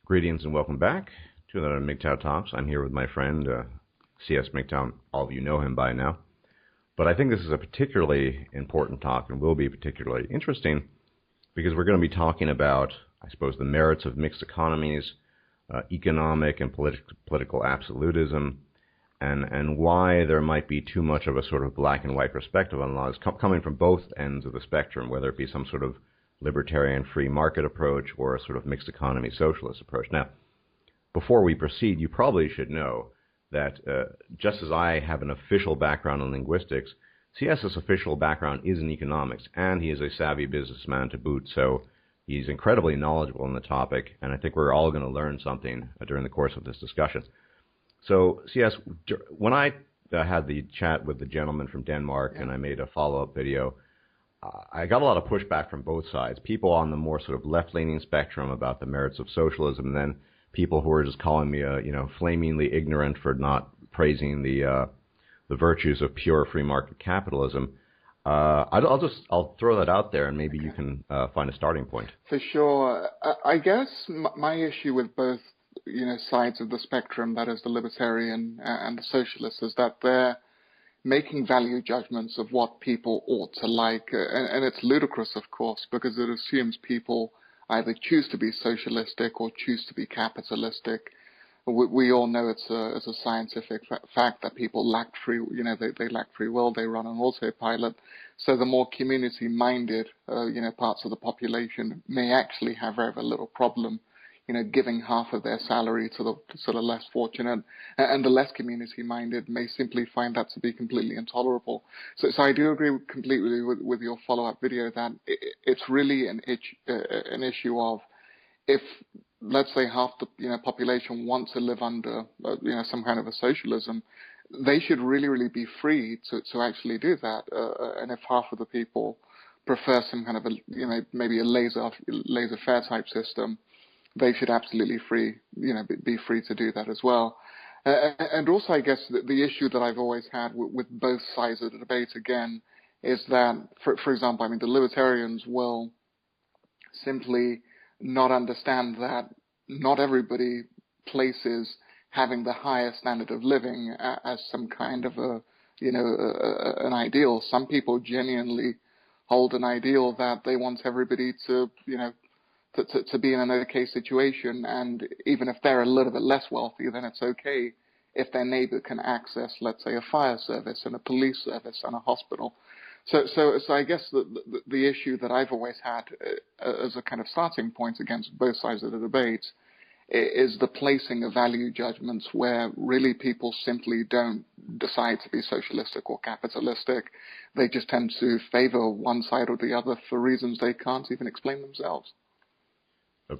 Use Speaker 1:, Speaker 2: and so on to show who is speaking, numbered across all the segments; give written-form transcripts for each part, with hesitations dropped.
Speaker 1: Greetings and welcome back to another MGTOW Talks. I'm here with my friend, CS MGTOW. All of you know him by now. But I think this is a particularly important talk and will be particularly interesting because we're going to be talking about, I suppose, the merits of mixed economies, economic and political absolutism, and why there might be too much of a sort of black and white perspective on laws coming from both ends of the spectrum, whether it be some sort of libertarian free market approach or a sort of mixed economy socialist approach. Now, before we proceed, you probably should know that just as I have an official background in linguistics, CS's official background is in economics, and he is a savvy businessman to boot, so he's incredibly knowledgeable on the topic, and I think we're all going to learn something during the course of this discussion. So, CS, when I had the chat with the gentleman from Denmark and I made a follow-up video, I got a lot of pushback from both sides. People on the more sort of left-leaning spectrum about the merits of socialism, and then people who were just calling me, flamingly ignorant for not praising the virtues of pure free market capitalism. I'll throw that out there, and maybe you can find a starting point.
Speaker 2: For sure. I guess my issue with both, sides of the spectrum, that is the libertarian and the socialist, is that they're making value judgments of what people ought to like. And it's ludicrous, of course, because it assumes people either choose to be socialistic or choose to be capitalistic. We all know it's a scientific fact that people lack free, they lack free will, they run on autopilot. So the more community-minded, parts of the population may actually have very little problem giving half of their salary to the sort of less fortunate, and the less community-minded may simply find that to be completely intolerable. So I do agree completely with your follow-up video that it's really an issue of, if, let's say, half the population wants to live under some kind of a socialism, they should really be free to actually do that. And if half of the people prefer some kind of maybe a laissez-faire type system, they should absolutely be free to do that as well. And also, I guess, the issue that I've always had with both sides of the debate, again, is that, for example, the libertarians will simply not understand that not everybody places having the highest standard of living as some kind of an ideal. Some people genuinely hold an ideal that they want everybody to be in an okay situation, and even if they're a little bit less wealthy, then it's okay if their neighbor can access, let's say, a fire service and a police service and a hospital. So I guess the issue that I've always had as a kind of starting point against both sides of the debate is the placing of value judgments where really people simply don't decide to be socialistic or capitalistic. They just tend to favor one side or the other for reasons they can't even explain themselves.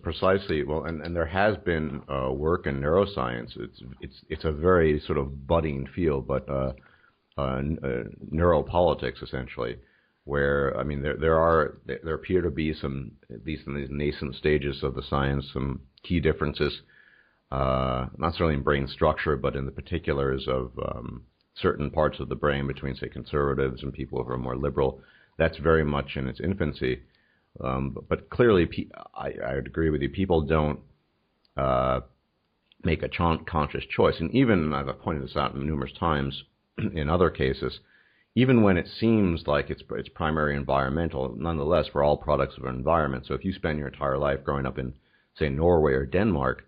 Speaker 1: Precisely. Well, and there has been work in neuroscience. It's a very sort of budding field, but neuropolitics essentially, where there appear to be some, at least in these nascent stages of the science, some key differences, not necessarily in brain structure, but in the particulars of certain parts of the brain between, say, conservatives and people who are more liberal. That's very much in its infancy. But clearly, I would agree with you, people don't make a conscious choice. And even, I've pointed this out numerous times in other cases, even when it seems like it's primary environmental, nonetheless, we're all products of our environment. So if you spend your entire life growing up in, say, Norway or Denmark,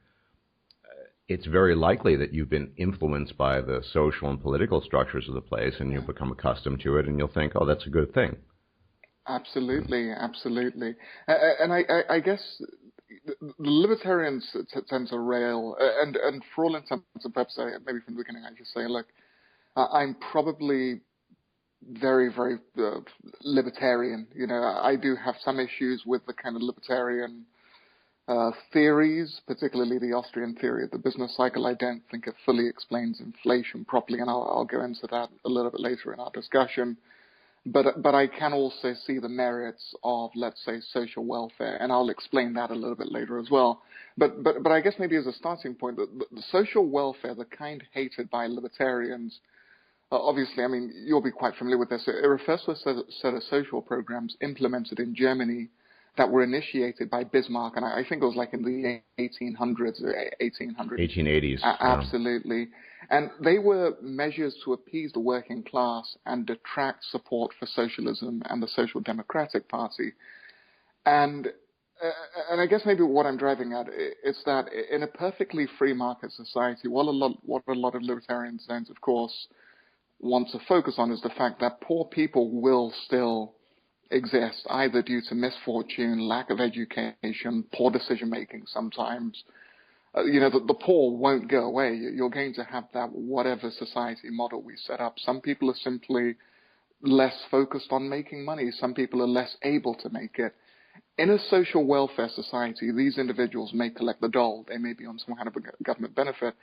Speaker 1: it's very likely that you've been influenced by the social and political structures of the place, and you'll become accustomed to it, and you'll think, oh, that's a good thing.
Speaker 2: Absolutely. And I guess the libertarians tend to rail, and for all intents and purposes, maybe from the beginning I just say, look, I'm probably very libertarian. I do have some issues with the kind of libertarian theories, particularly the Austrian theory of the business cycle. I don't think it fully explains inflation properly, and I'll go into that a little bit later in our discussion. But I can also see the merits of, let's say, social welfare, and I'll explain that a little bit later as well. But I guess maybe as a starting point, the social welfare, the kind hated by libertarians, obviously, you'll be quite familiar with this. It refers to a set of social programs implemented in Germany that were initiated by Bismarck, and I think it was like in the 1800s or 1800s.
Speaker 1: 1880s.
Speaker 2: Absolutely. And they were measures to appease the working class and attract support for socialism and the Social Democratic Party. And I guess maybe what I'm driving at is that in a perfectly free market society, what a lot of libertarians don't, of course, want to focus on is the fact that poor people will still exist, either due to misfortune, lack of education, poor decision making sometimes. The poor won't go away. You're going to have that whatever society model we set up. Some people are simply less focused on making money. Some people are less able to make it. In a social welfare society, these individuals may collect the dole. They may be on some kind of a government benefit.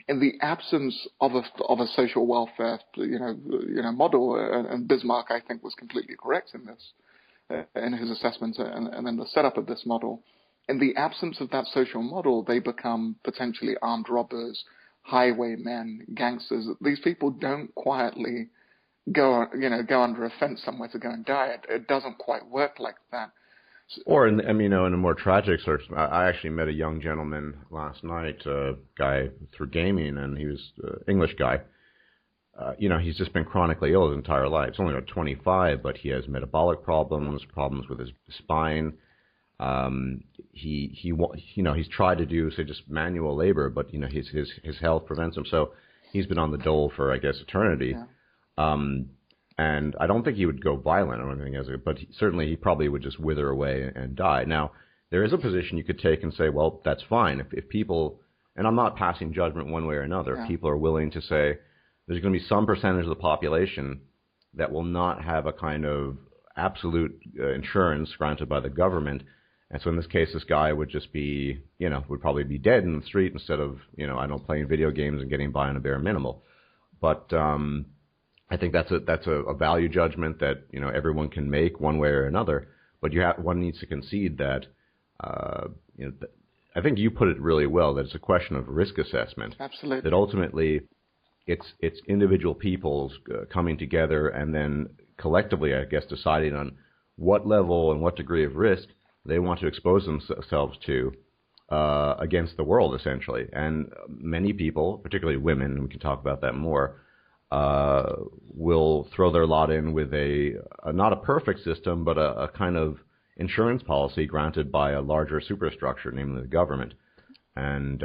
Speaker 2: In the absence of a social welfare, model, and Bismarck, I think, was completely correct in this, in his assessment, and then the setup of this model. In the absence of that social model, they become potentially armed robbers, highwaymen, gangsters. These people don't quietly go under a fence somewhere to go and die. It doesn't quite work like that.
Speaker 1: Or, in a more tragic sort of, I actually met a young gentleman last night, a guy through gaming, and he was an English guy. He's just been chronically ill his entire life. He's only about 25, but he has metabolic problems with his spine. He's tried to do, say, just manual labor, but, his health prevents him. So he's been on the dole for, I guess, eternity. Yeah. And I don't think he would go violent or anything but certainly he probably would just wither away and die. Now, there is a position you could take and say, well, that's fine. If people, and I'm not passing judgment one way or another, if people are willing to say there's going to be some percentage of the population that will not have a kind of absolute insurance granted by the government. And so in this case, this guy would just be, would probably be dead in the street instead of, playing video games and getting by on a bare minimal. But I think that's a value judgment that everyone can make one way or another. But one needs to concede that I think you put it really well, that it's a question of risk assessment.
Speaker 2: Absolutely.
Speaker 1: That ultimately it's individual peoples coming together and then collectively, I guess, deciding on what level and what degree of risk they want to expose themselves to against the world, essentially. And many people, particularly women, and we can talk about that more, will throw their lot in with not a perfect system, but a kind of insurance policy granted by a larger superstructure, namely the government. And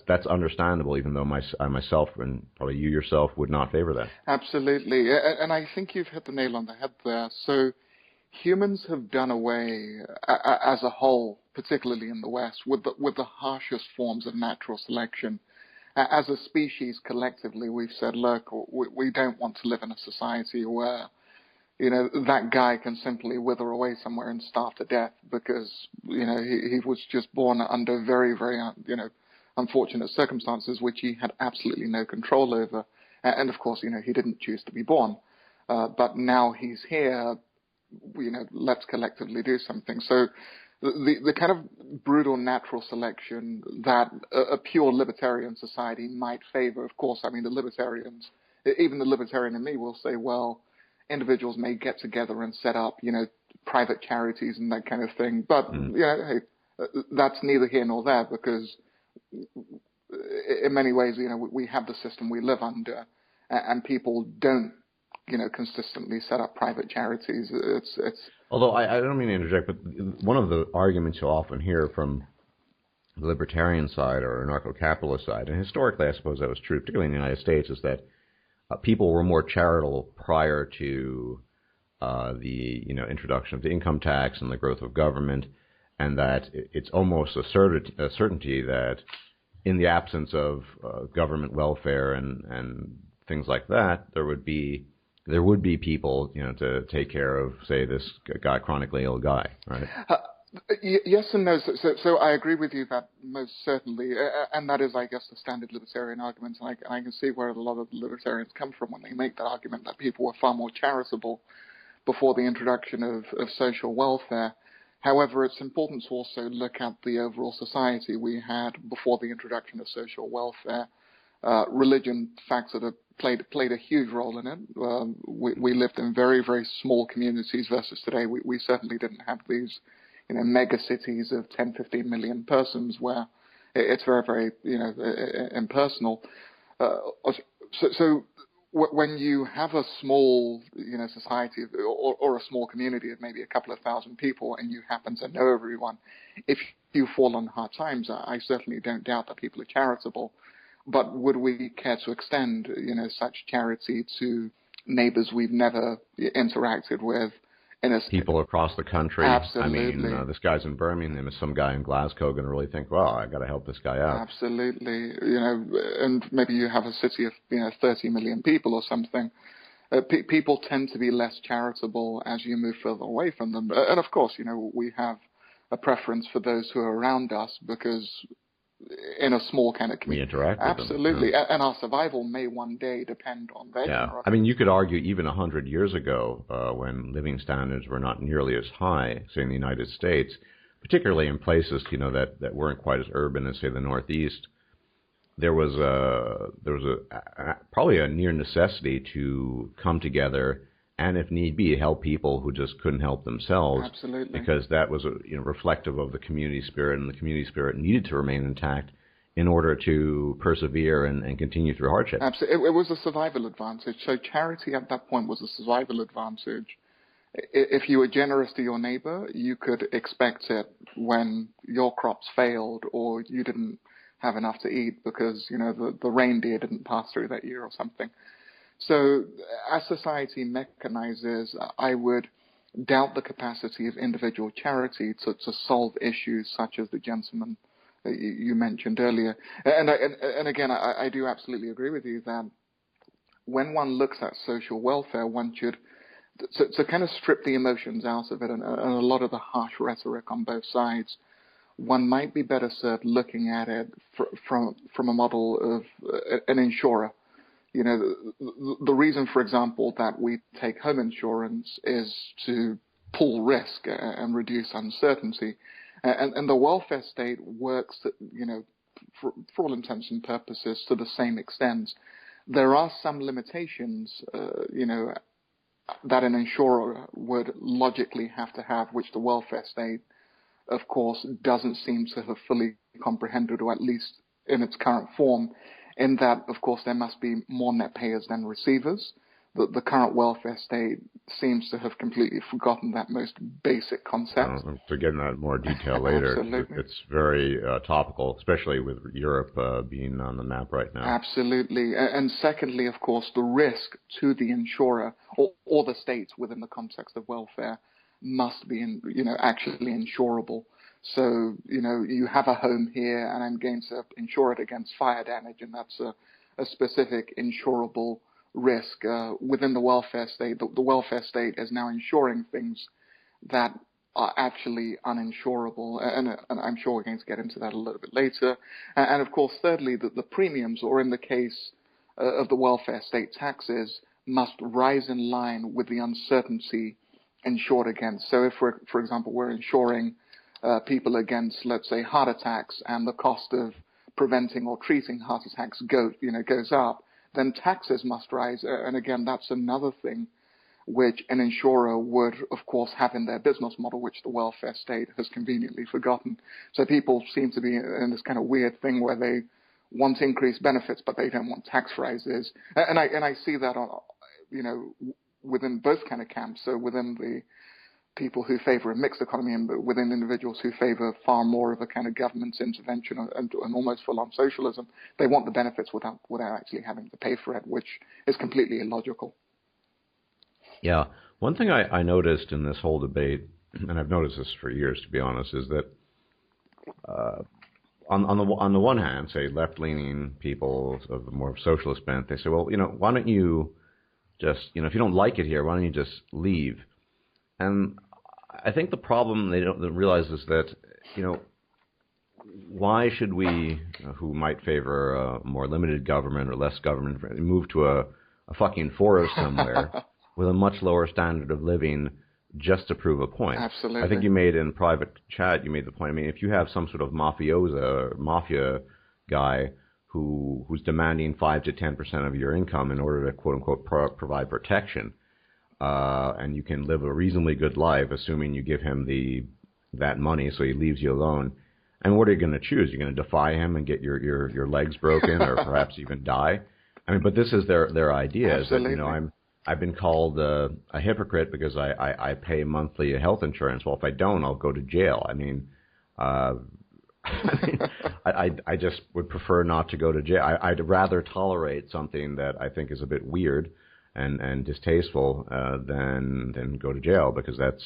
Speaker 1: that's understandable, even though I myself and probably you yourself would not favor that.
Speaker 2: Absolutely, and I think you've hit the nail on the head there. So humans have done away, as a whole, particularly in the West, with the harshest forms of natural selection. As a species, collectively, we've said, look, we don't want to live in a society where, that guy can simply wither away somewhere and starve to death because, he was just born under very, very, unfortunate circumstances, which he had absolutely no control over. And of course, he didn't choose to be born. But now he's here, let's collectively do something. So the kind of brutal natural selection that a pure libertarian society might favor, of course, the libertarians, even the libertarian in me will say, well, individuals may get together and set up, private charities and that kind of thing. But, hey, that's neither here nor there because in many ways, we have the system we live under and people don't, consistently set up private charities. It's
Speaker 1: Although I don't mean to interject, but one of the arguments you'll often hear from the libertarian side or anarcho-capitalist side, and historically I suppose that was true, particularly in the United States, is that people were more charitable prior to the introduction of the income tax and the growth of government, and that it's almost a certainty that in the absence of government welfare and things like that, there would be people, to take care of, say, this chronically ill guy, right?
Speaker 2: Yes and no. So I agree with you that most certainly, and that is, I guess, the standard libertarian argument, and I can see where a lot of the libertarians come from when they make that argument that people were far more charitable before the introduction of social welfare. However, it's important to also look at the overall society we had before the introduction of social welfare. Religion factored played a huge role in it. We lived in very, very small communities versus today. We certainly didn't have these mega cities of 10, 15 million persons where it's very, very, impersonal. So when you have a small, society or a small community of maybe a couple of thousand people and you happen to know everyone, if you fall on hard times, I certainly don't doubt that people are charitable. But would we care to extend, such charity to neighbors we've never interacted with?
Speaker 1: People across the country.
Speaker 2: Absolutely.
Speaker 1: I mean, this guy's in Birmingham. Is some guy in Glasgow going to really think, well, I got to help this guy out?
Speaker 2: Absolutely. And maybe you have a city of, 30 million people or something. People tend to be less charitable as you move further away from them. And of course, we have a preference for those who are around us because in a small kind of community.
Speaker 1: We interact with them.
Speaker 2: Absolutely. Yeah. And our survival may one day depend on their generosity.
Speaker 1: I mean, you could argue even 100 years ago, when living standards were not nearly as high, say in the United States, particularly in places, that weren't quite as urban as, say, the Northeast, there was probably a near necessity to come together and, if need be, help people who just couldn't help themselves.
Speaker 2: Absolutely.
Speaker 1: Because that was reflective of the community spirit, and the community spirit needed to remain intact in order to persevere and continue through hardship.
Speaker 2: Absolutely. It was a survival advantage. So charity at that point was a survival advantage. If you were generous to your neighbor, you could expect it when your crops failed or you didn't have enough to eat because, the reindeer didn't pass through that year or something. So as society mechanizes, I would doubt the capacity of individual charity to solve issues such as the gentleman that you mentioned earlier. And again, I do absolutely agree with you that when one looks at social welfare, one should to kind of strip the emotions out of it and a lot of the harsh rhetoric on both sides. One might be better served looking at it from a model of an insurer. The reason, for example, that we take home insurance is to pull risk and reduce uncertainty. And the welfare state works, for all intents and purposes, to the same extent. There are some limitations, that an insurer would logically have to have, which the welfare state, of course, doesn't seem to have fully comprehended, or at least in its current form. In that, of course, there must be more net payers than receivers. The current welfare state seems to have completely forgotten that most basic concept.
Speaker 1: To get into that in more detail later.
Speaker 2: Absolutely.
Speaker 1: It's very topical, especially with Europe being on the map right now.
Speaker 2: Absolutely. And secondly, of course, the risk to the insurer or the state within the context of welfare must be, actually insurable. So, you have a home here and I'm going to insure it against fire damage, and that's a specific insurable risk. Within the welfare state, the welfare state is now insuring things that are actually uninsurable, and I'm sure we're going to get into that a little bit later. And of course, thirdly, the premiums, or in the case of the welfare state, taxes, must rise in line with the uncertainty insured against. So if, for example, we're insuring people against, let's say, heart attacks, and the cost of preventing or treating heart attacks goes up, then taxes must rise. And again, that's another thing which an insurer would, of course, have in their business model, which the welfare state has conveniently forgotten. So people seem to be in this kind of weird thing where they want increased benefits, but they don't want tax rises. And I see that within both kind of camps. So within the people who favor a mixed economy and within individuals who favor far more of a kind of government intervention and almost full-on socialism, they want the benefits without actually having to pay for it, which is completely illogical.
Speaker 1: Yeah. One thing I noticed in this whole debate, and I've noticed this for years, to be honest, is that on the one hand, say left-leaning people of the more socialist bent, they say, well, why don't you just, if you don't like it here, why don't you just leave? And I think the problem they don't realize is that, why should we, who might favor a more limited government or less government, move to a fucking forest somewhere with a much lower standard of living just to prove a point?
Speaker 2: Absolutely.
Speaker 1: I think you made in private chat, you made the point. I mean, if you have some sort of mafia guy who's demanding 5 to 10% of your income in order to quote unquote provide protection, and you can live a reasonably good life, assuming you give him the that money, so he leaves you alone. And what are you going to choose? You're going to defy him and get your legs broken, or perhaps even die. I mean, but this is their idea.
Speaker 2: Absolutely.
Speaker 1: Is that I've been called a hypocrite because I pay monthly health insurance. Well, if I don't, I'll go to jail. I mean, I just would prefer not to go to jail. I'd rather tolerate something that I think is a bit weird and distasteful than go to jail, because that's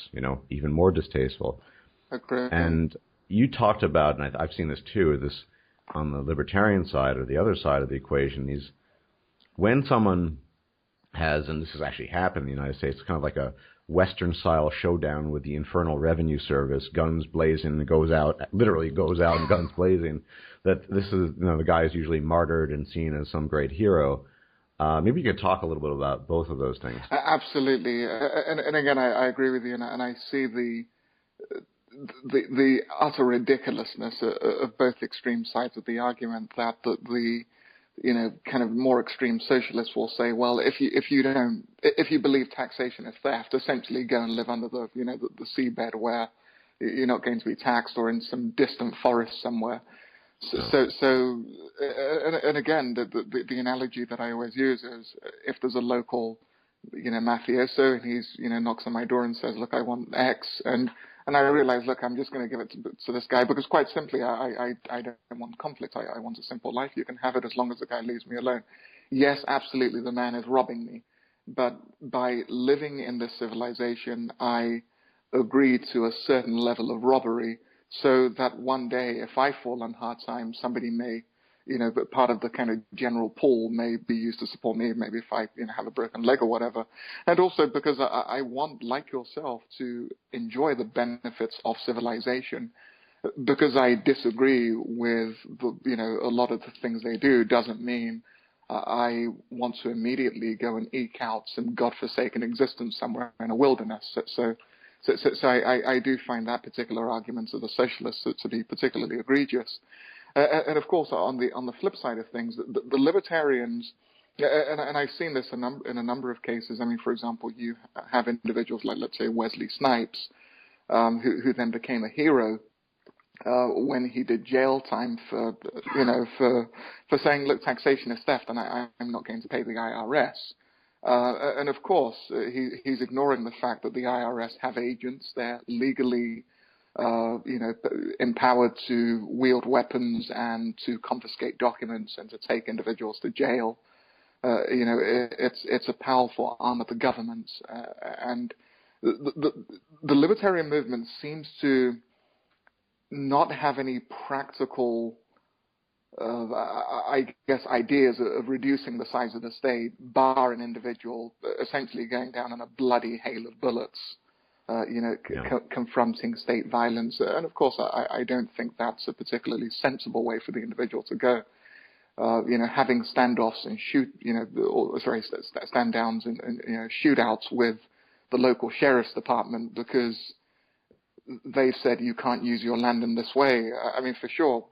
Speaker 1: even more distasteful.
Speaker 2: Okay.
Speaker 1: And you talked about, and I've seen this too, this on the libertarian side or the other side of the equation, when someone has, and this has actually happened in the United States, kind of like a Western-style showdown with the Internal Revenue Service, guns blazing, literally goes out and guns blazing, that this is, the guy is usually martyred and seen as some great hero. Maybe you could talk a little bit about both of those things.
Speaker 2: Absolutely. And again, I agree with you, and I see the utter ridiculousness of both extreme sides of the argument, that the kind of more extreme socialists will say, well, if you believe taxation is theft, essentially go and live under the seabed where you're not going to be taxed, or in some distant forest somewhere. And again, the analogy that I always use is, if there's a local, mafioso, and he's, knocks on my door and says, look, I want X, and I realize, look, I'm just going to give it to this guy, because quite simply, I don't want conflict. I want a simple life. You can have it as long as the guy leaves me alone. Yes, absolutely, the man is robbing me. But by living in this civilization, I agree to a certain level of robbery, so that one day, if I fall on hard times, somebody may, but part of the kind of general pool may be used to support me, maybe if I, have a broken leg or whatever. And also because I want, like yourself, to enjoy the benefits of civilization. Because I disagree with a lot of the things they do, doesn't mean I want to immediately go and eke out some godforsaken existence somewhere in a wilderness. So I do find that particular argument of the socialists to be particularly egregious. And of course, on the flip side of things, the libertarians, and I've seen this in a number of cases. I mean, for example, you have individuals like, let's say, Wesley Snipes, who then became a hero when he did jail time for saying, look, taxation is theft, and I'm not going to pay the IRS. And of course, he's ignoring the fact that the IRS have agents. They're legally, empowered to wield weapons and to confiscate documents and to take individuals to jail. It's a powerful arm of the government, and the libertarian movement seems to not have any practical, I guess, ideas of reducing the size of the state, bar an individual essentially going down in a bloody hail of bullets, confronting state violence. And of course, I don't think that's a particularly sensible way for the individual to go. Having standoffs and stand downs and shootouts with the local sheriff's department because they've said you can't use your land in this way. I mean, for sure,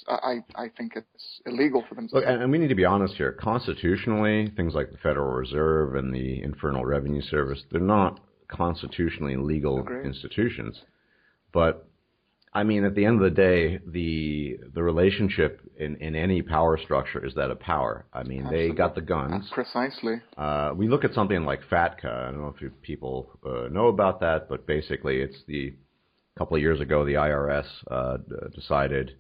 Speaker 2: I think it's illegal for them to.
Speaker 1: Look, and we need to be honest here. Constitutionally, things like the Federal Reserve and the Internal Revenue Service, they're not constitutionally legal institutions. But I mean, at the end of the day, the relationship in any power structure is that of power. I mean, Absolutely. They got the guns.
Speaker 2: Precisely.
Speaker 1: We look at something like FATCA. I don't know if people know about that, but basically it's a couple of years ago, the IRS decided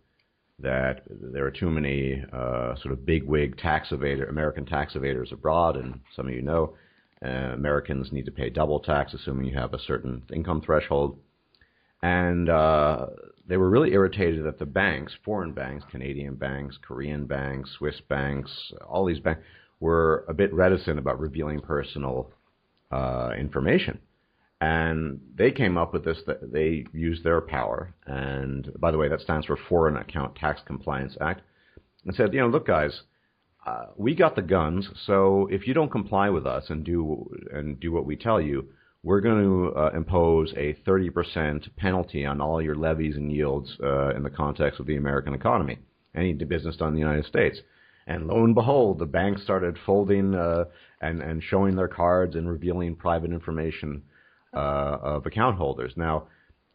Speaker 1: that there are too many sort of bigwig American tax evaders abroad, and some of you know, Americans need to pay double tax, assuming you have a certain income threshold. And they were really irritated that the banks, foreign banks, Canadian banks, Korean banks, Swiss banks, all these banks were a bit reticent about revealing personal information. And they came up with this, that they used their power, and by the way, that stands for Foreign Account Tax Compliance Act, and said, look, guys, we got the guns, so if you don't comply with us and do what we tell you, we're going to impose a 30% penalty on all your levies and yields in the context of the American economy, any business done in the United States. And lo and behold, the banks started folding and showing their cards and revealing private information of account holders. Now,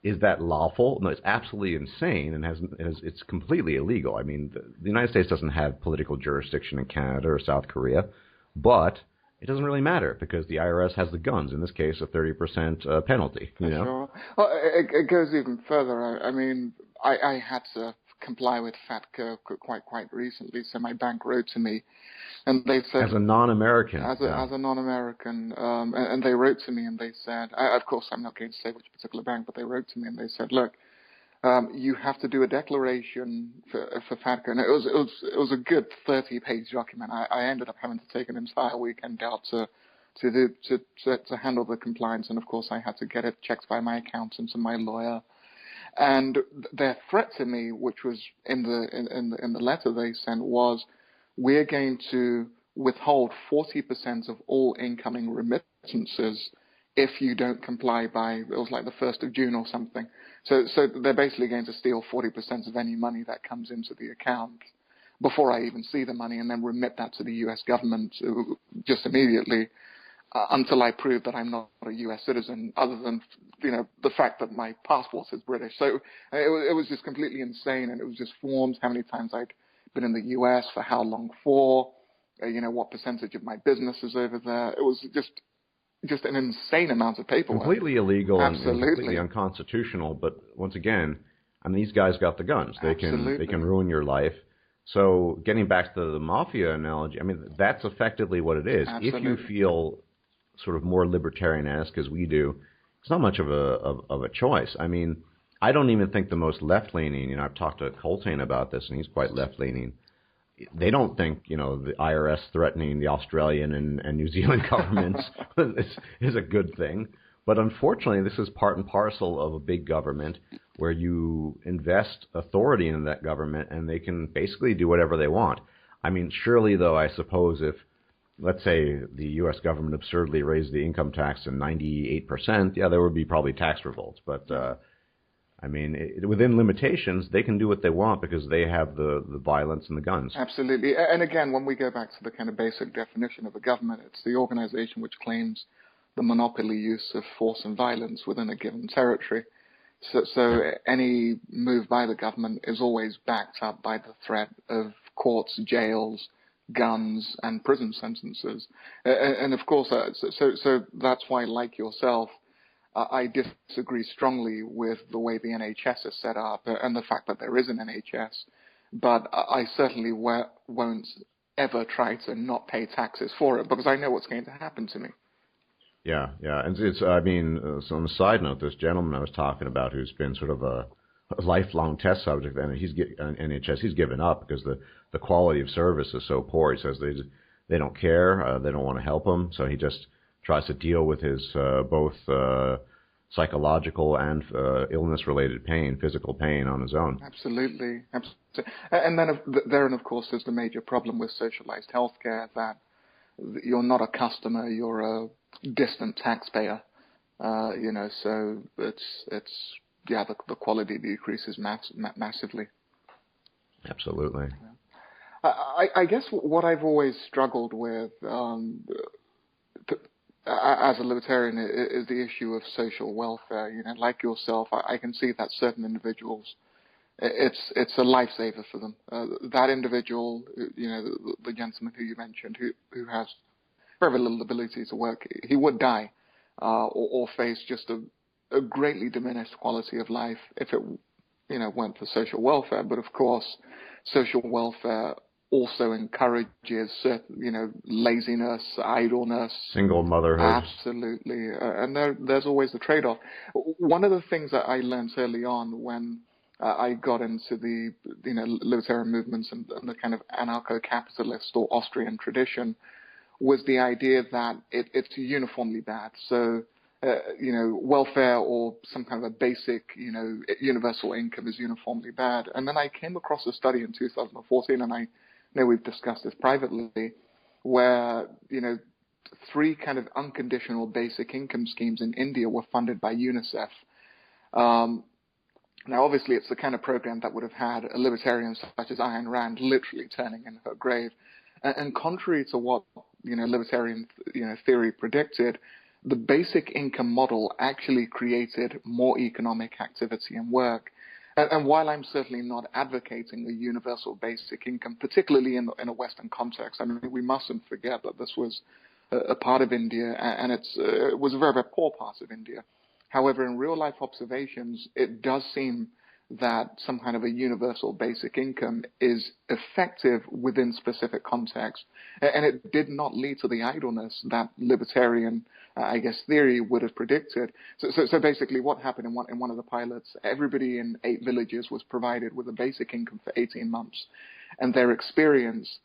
Speaker 1: Is that lawful? No, it's absolutely insane and it's completely illegal. I mean, the United States doesn't have political jurisdiction in Canada or South Korea, but it doesn't really matter because the IRS has the guns. In this case, a 30% penalty. You know,
Speaker 2: Sure. Well, it goes even further. I mean, I had to comply with FATCA quite recently, so my bank wrote to me, and they said,
Speaker 1: as a non-American,
Speaker 2: as a non-American, and they wrote to me and they said, of course, I'm not going to say which particular bank, but they wrote to me and they said, look, you have to do a declaration for FATCA, and it was a good 30-page document. I ended up having to take an entire weekend out to handle the compliance, and of course, I had to get it checked by my accountant and my lawyer. And their threat to me, which was in the letter they sent, was, we're going to withhold 40% of all incoming remittances if you don't comply by, it was like the 1st of June or something. So they're basically going to steal 40% of any money that comes into the account before I even see the money, and then remit that to the U.S. government just immediately, until I prove that I'm not a U.S. citizen, other than, the fact that my passport is British. So it was just completely insane, and it was just forms, how many times I'd been in the U.S., for how long for, what percentage of my business is over there. It was just an insane amount of paperwork.
Speaker 1: Completely illegal.
Speaker 2: Absolutely.
Speaker 1: And completely unconstitutional. But once again, I mean, these guys got the guns. They can ruin your life. So getting back to the mafia analogy, I mean, that's effectively what it is.
Speaker 2: Absolutely.
Speaker 1: If you feel sort of more libertarian-esque as we do, it's not much of a choice. I mean, I don't even think the most left-leaning, I've talked to Coltrane about this, and he's quite left-leaning. They don't think, the IRS threatening the Australian and New Zealand governments is a good thing. But unfortunately, this is part and parcel of a big government where you invest authority in that government and they can basically do whatever they want. I mean, surely, though, I suppose if, let's say, the U.S. government absurdly raised the income tax to 98%, yeah, there would be probably tax revolts. But, I mean, within limitations, they can do what they want because they have the violence and the guns.
Speaker 2: Absolutely. And again, when we go back to the kind of basic definition of a government, it's the organization which claims the monopoly use of force and violence within a given territory. So any move by the government is always backed up by the threat of courts, jails, guns, and prison sentences. And of course, so that's why, like yourself, I disagree strongly with the way the NHS is set up and the fact that there is an NHS, but I certainly won't ever try to not pay taxes for it because I know what's going to happen to me.
Speaker 1: Yeah, and I mean, so on a side note, this gentleman I was talking about who's been sort of a lifelong test subject, and NHS, he's given up because the quality of service is so poor. He says they don't care, they don't want to help him, so he just tries to deal with his both psychological and illness-related pain, physical pain on his own.
Speaker 2: Absolutely. And then therein, of course, is the major problem with socialized healthcare, that you're not a customer, you're a distant taxpayer. So the quality decreases massively.
Speaker 1: Absolutely.
Speaker 2: I guess what I've always struggled with as a libertarian is the issue of social welfare. Like yourself, I can see that certain individuals, it's a lifesaver for them. That individual, the gentleman who you mentioned, who has very little ability to work, he would die or face just a greatly diminished quality of life if it weren't for social welfare. But of course, social welfare also encourages laziness, idleness,
Speaker 1: single motherhood.
Speaker 2: Absolutely, and there's always the trade-off. One of the things that I learned early on when I got into the libertarian movements and the kind of anarcho-capitalist or Austrian tradition was the idea that it's uniformly bad. So welfare or some kind of a basic universal income is uniformly bad. And then I came across a study in 2014, and I know we've discussed this privately, where 3 kind of unconditional basic income schemes in India were funded by UNICEF. Now, obviously, it's the kind of program that would have had a libertarian such as Ayn Rand literally turning in her grave. And contrary to what libertarian theory predicted, the basic income model actually created more economic activity and work. And while I'm certainly not advocating a universal basic income, particularly in a Western context, I mean, we mustn't forget that this was a part of India, and it was a very, very poor part of India. However, in real life observations, it does seem that some kind of a universal basic income is effective within specific contexts, and it did not lead to the idleness that libertarian, I guess, theory would have predicted. So basically, what happened in one of the pilots, everybody in 8 villages was provided with a basic income for 18 months, and their experience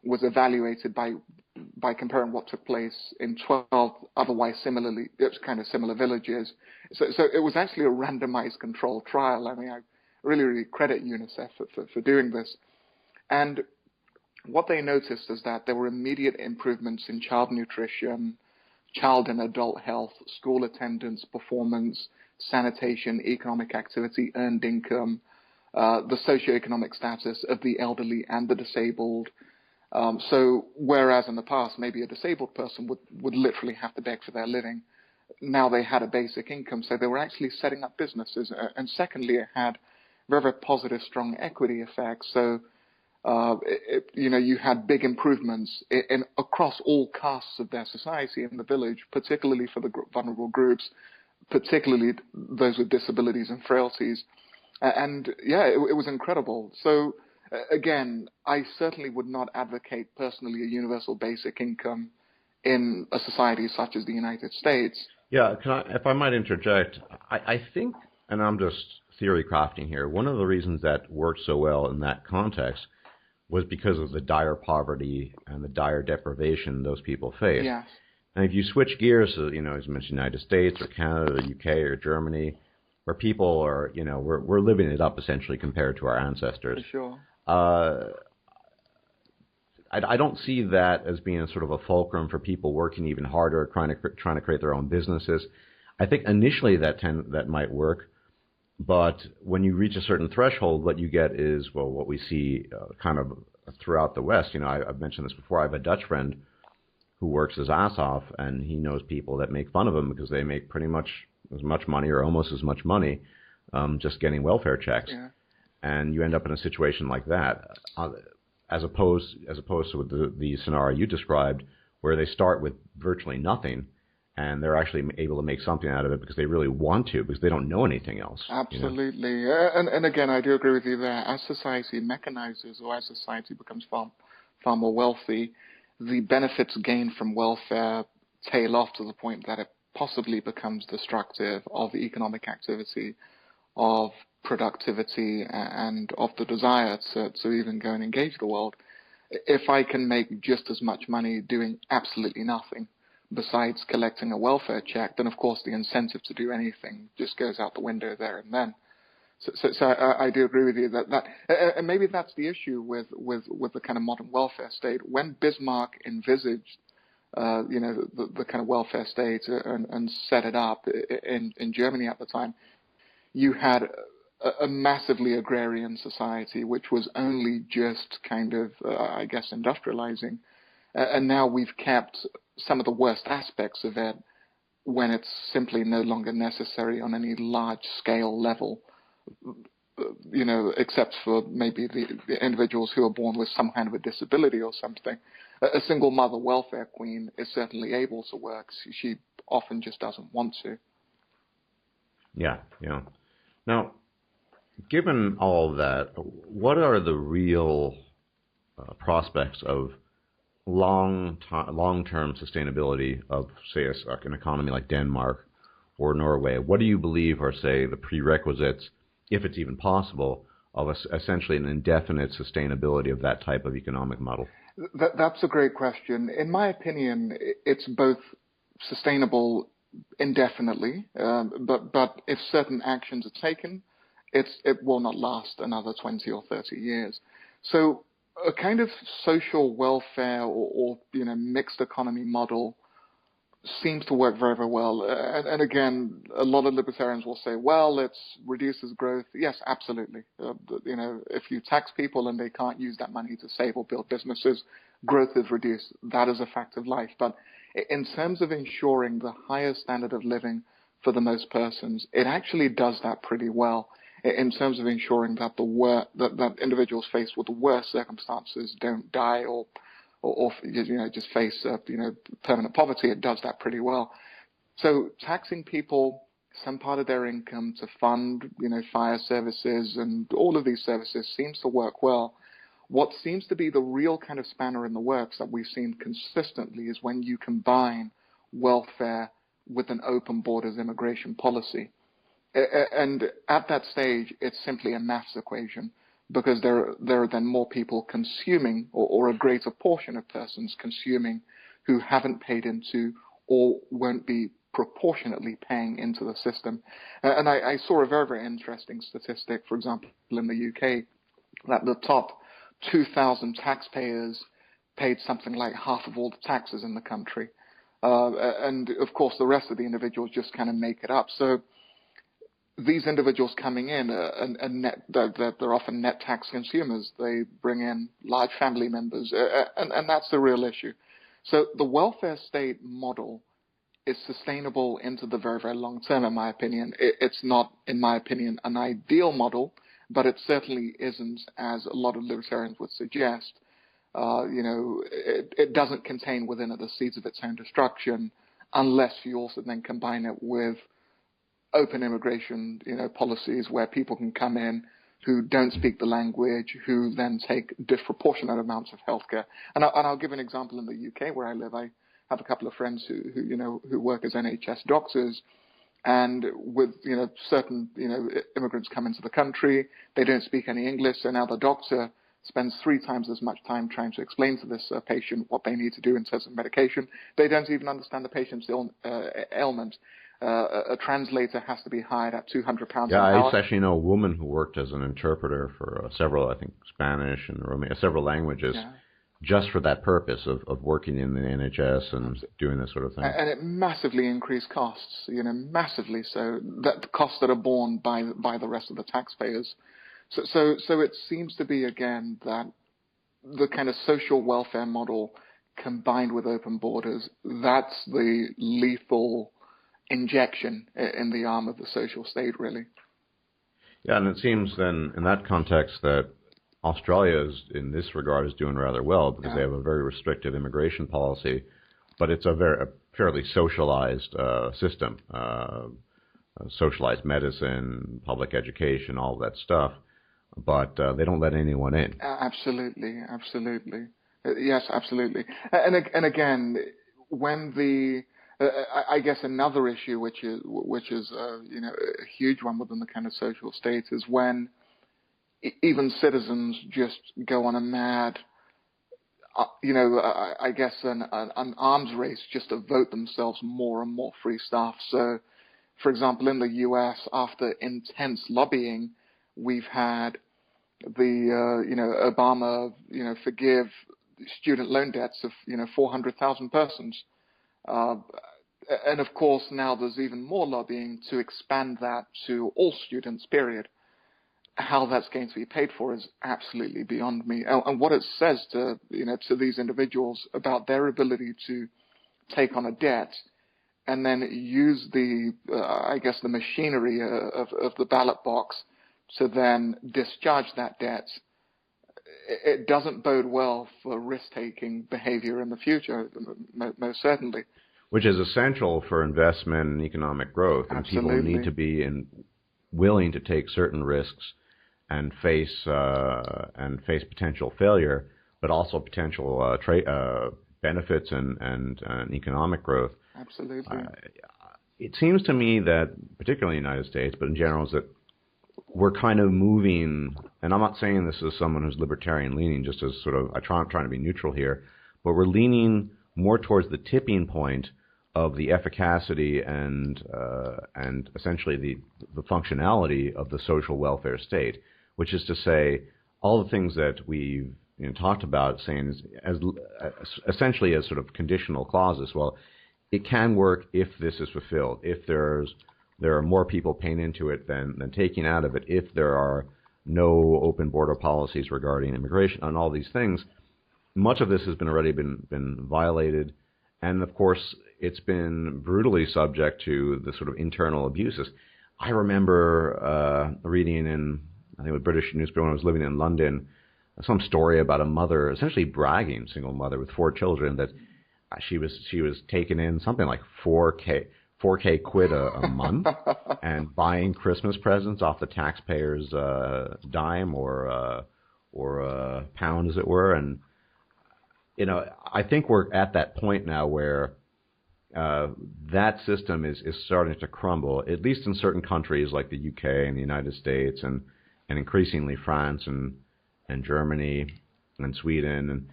Speaker 2: was evaluated by comparing what took place in 12 otherwise similar villages. So it was actually a randomized controlled trial. I mean, I really credit UNICEF for doing this. And what they noticed is that there were immediate improvements in child nutrition, child and adult health, school attendance, performance, sanitation, economic activity, earned income, the socioeconomic status of the elderly and the disabled. So whereas in the past, maybe a disabled person would literally have to beg for their living, now they had a basic income, so they were actually setting up businesses. And secondly, it had very, very positive, strong equity effects. So, you had big improvements across all castes of their society in the village, particularly for the vulnerable groups, particularly those with disabilities and frailties. And yeah, it was incredible. So again, I certainly would not advocate personally a universal basic income in a society such as the United States.
Speaker 1: Yeah, if I might interject, I think, and I'm just theory crafting here, one of the reasons that worked so well in that context was because of the dire poverty and the dire deprivation those people faced.
Speaker 2: Yes.
Speaker 1: And if you switch gears to, as you mentioned, United States or Canada or UK or Germany, where people are, we're living it up essentially compared to our ancestors.
Speaker 2: For sure.
Speaker 1: I don't see that as being a sort of a fulcrum for people working even harder, trying to create their own businesses. I think initially that might work, but when you reach a certain threshold, what you get is, well, what we see kind of throughout the West. I've mentioned this before. I have a Dutch friend who works his ass off, and he knows people that make fun of him because they make pretty much as much money or almost as much money just getting welfare checks.
Speaker 2: Yeah.
Speaker 1: And you end up in a situation like that. As opposed to the scenario you described, where they start with virtually nothing, and they're actually able to make something out of it because they really want to, because they don't know anything else.
Speaker 2: Absolutely. And again, I do agree with you there. As society mechanizes, or as society becomes far more wealthy, the benefits gained from welfare tail off to the point that it possibly becomes destructive of the economic activity, of productivity, and of the desire to even go and engage the world. If I can make just as much money doing absolutely nothing besides collecting a welfare check, then of course the incentive to do anything just goes out the window there and then. So I do agree with you that and maybe that's the issue with the kind of modern welfare state. When Bismarck envisaged the kind of welfare state and set it up in Germany at the time, you had a massively agrarian society, which was only just kind of, industrializing. And now we've kept some of the worst aspects of it when it's simply no longer necessary on any large-scale level, except for maybe the individuals who are born with some kind of a disability or something. A single mother welfare queen is certainly able to work. She often just doesn't want to.
Speaker 1: Yeah. Now, given all of that, what are the real prospects of long-term sustainability of, say, an economy like Denmark or Norway? What do you believe are, say, the prerequisites, if it's even possible, of essentially an indefinite sustainability of that type of economic model?
Speaker 2: That's a great question. In my opinion, it's both sustainable indefinitely, but if certain actions are taken, it will not last another 20 or 30 years. So a kind of social welfare or mixed economy model seems to work very, very well. And again, a lot of libertarians will say, well, it reduces growth. Yes, absolutely. If you tax people and they can't use that money to save or build businesses, growth is reduced. That is a fact of life. But in terms of ensuring the highest standard of living for the most persons, it actually does that pretty well in terms of ensuring that that individuals faced with the worst circumstances don't die or just face permanent poverty. It does that pretty well. So taxing people some part of their income to fund fire services and all of these services seems to work well. What seems to be the real kind of spanner in the works that we've seen consistently is when you combine welfare with an open borders immigration policy. And at that stage, it's simply a maths equation, because there are then more people consuming, or a greater portion of persons consuming, who haven't paid into or won't be proportionately paying into the system. And I saw a very, very interesting statistic, for example, in the UK, that the top 2,000 taxpayers paid something like half of all the taxes in the country. And of course, the rest of the individuals just kind of make it up. So these individuals coming in, they're often net tax consumers. They bring in large family members, and that's the real issue. So the welfare state model is sustainable into the very, very long term, in my opinion. It's not, in my opinion, an ideal model, but it certainly isn't, as a lot of libertarians would suggest. It doesn't contain within it the seeds of its own destruction, unless you also then combine it with open immigration, policies where people can come in who don't speak the language, who then take disproportionate amounts of healthcare. And I'll give an example in the UK where I live. I have a couple of friends who work as NHS doctors, and with certain immigrants come into the country, they don't speak any English, so now the doctor spends 3 times as much time trying to explain to this patient what they need to do in terms of medication. They don't even understand the patient's ailment. A translator has to be hired at £200 an hour.
Speaker 1: I used to actually know a woman who worked as an interpreter for several, I think, Spanish and Romanian, several languages, just for that purpose of working in the NHS and doing this sort of thing.
Speaker 2: And it massively increased costs, massively so, that costs that are borne by the rest of the taxpayers. So it seems to be, again, that the kind of social welfare model combined with open borders, that's the lethal injection in the arm of the social state, really.
Speaker 1: Yeah, and it seems then in that context that Australia is, in this regard, is doing rather well, because they have a very restrictive immigration policy, but it's a fairly socialized system, socialized medicine, public education, all of that stuff, but they don't let anyone in.
Speaker 2: Absolutely. Yes, absolutely. And again, when I guess another issue, which is a huge one within the kind of social state, is when even citizens just go on a mad, I guess an arms race just to vote themselves more and more free stuff. So, for example, in the U.S., after intense lobbying, we've had the Obama forgive student loan debts of 400,000 persons. And of course, now there's even more lobbying to expand that to all students, period. How that's going to be paid for is absolutely beyond me. And what it says to these individuals about their ability to take on a debt and then use the machinery of the ballot box to then discharge that debt, it doesn't bode well for risk-taking behavior in the future, most certainly.
Speaker 1: Which is essential for investment and economic growth. And
Speaker 2: Absolutely.
Speaker 1: People need to be willing to take certain risks and face potential failure, but also potential benefits and economic growth.
Speaker 2: Absolutely.
Speaker 1: It seems to me that, particularly in the United States, but in general, is that we're kind of moving, and I'm not saying this as someone who's libertarian leaning, just as sort of, I'm trying to be neutral here, but we're leaning more towards the tipping point of the efficacy and essentially the functionality of the social welfare state, which is to say all the things that we've talked about, saying as essentially as sort of conditional clauses. Well, it can work if this is fulfilled. If there are more people paying into it than taking out of it. If there are no open border policies regarding immigration and all these things, much of this has already been violated, and of course it's been brutally subject to the sort of internal abuses. I remember reading in, I think, a British newspaper when I was living in London, some story about a mother essentially bragging, single mother with 4 children, that she was taking in something like 4K quid a month and buying Christmas presents off the taxpayer's dime or pound, as it were. And I think we're at that point now where that system is starting to crumble, at least in certain countries like the UK and the United States and increasingly France and Germany and Sweden, and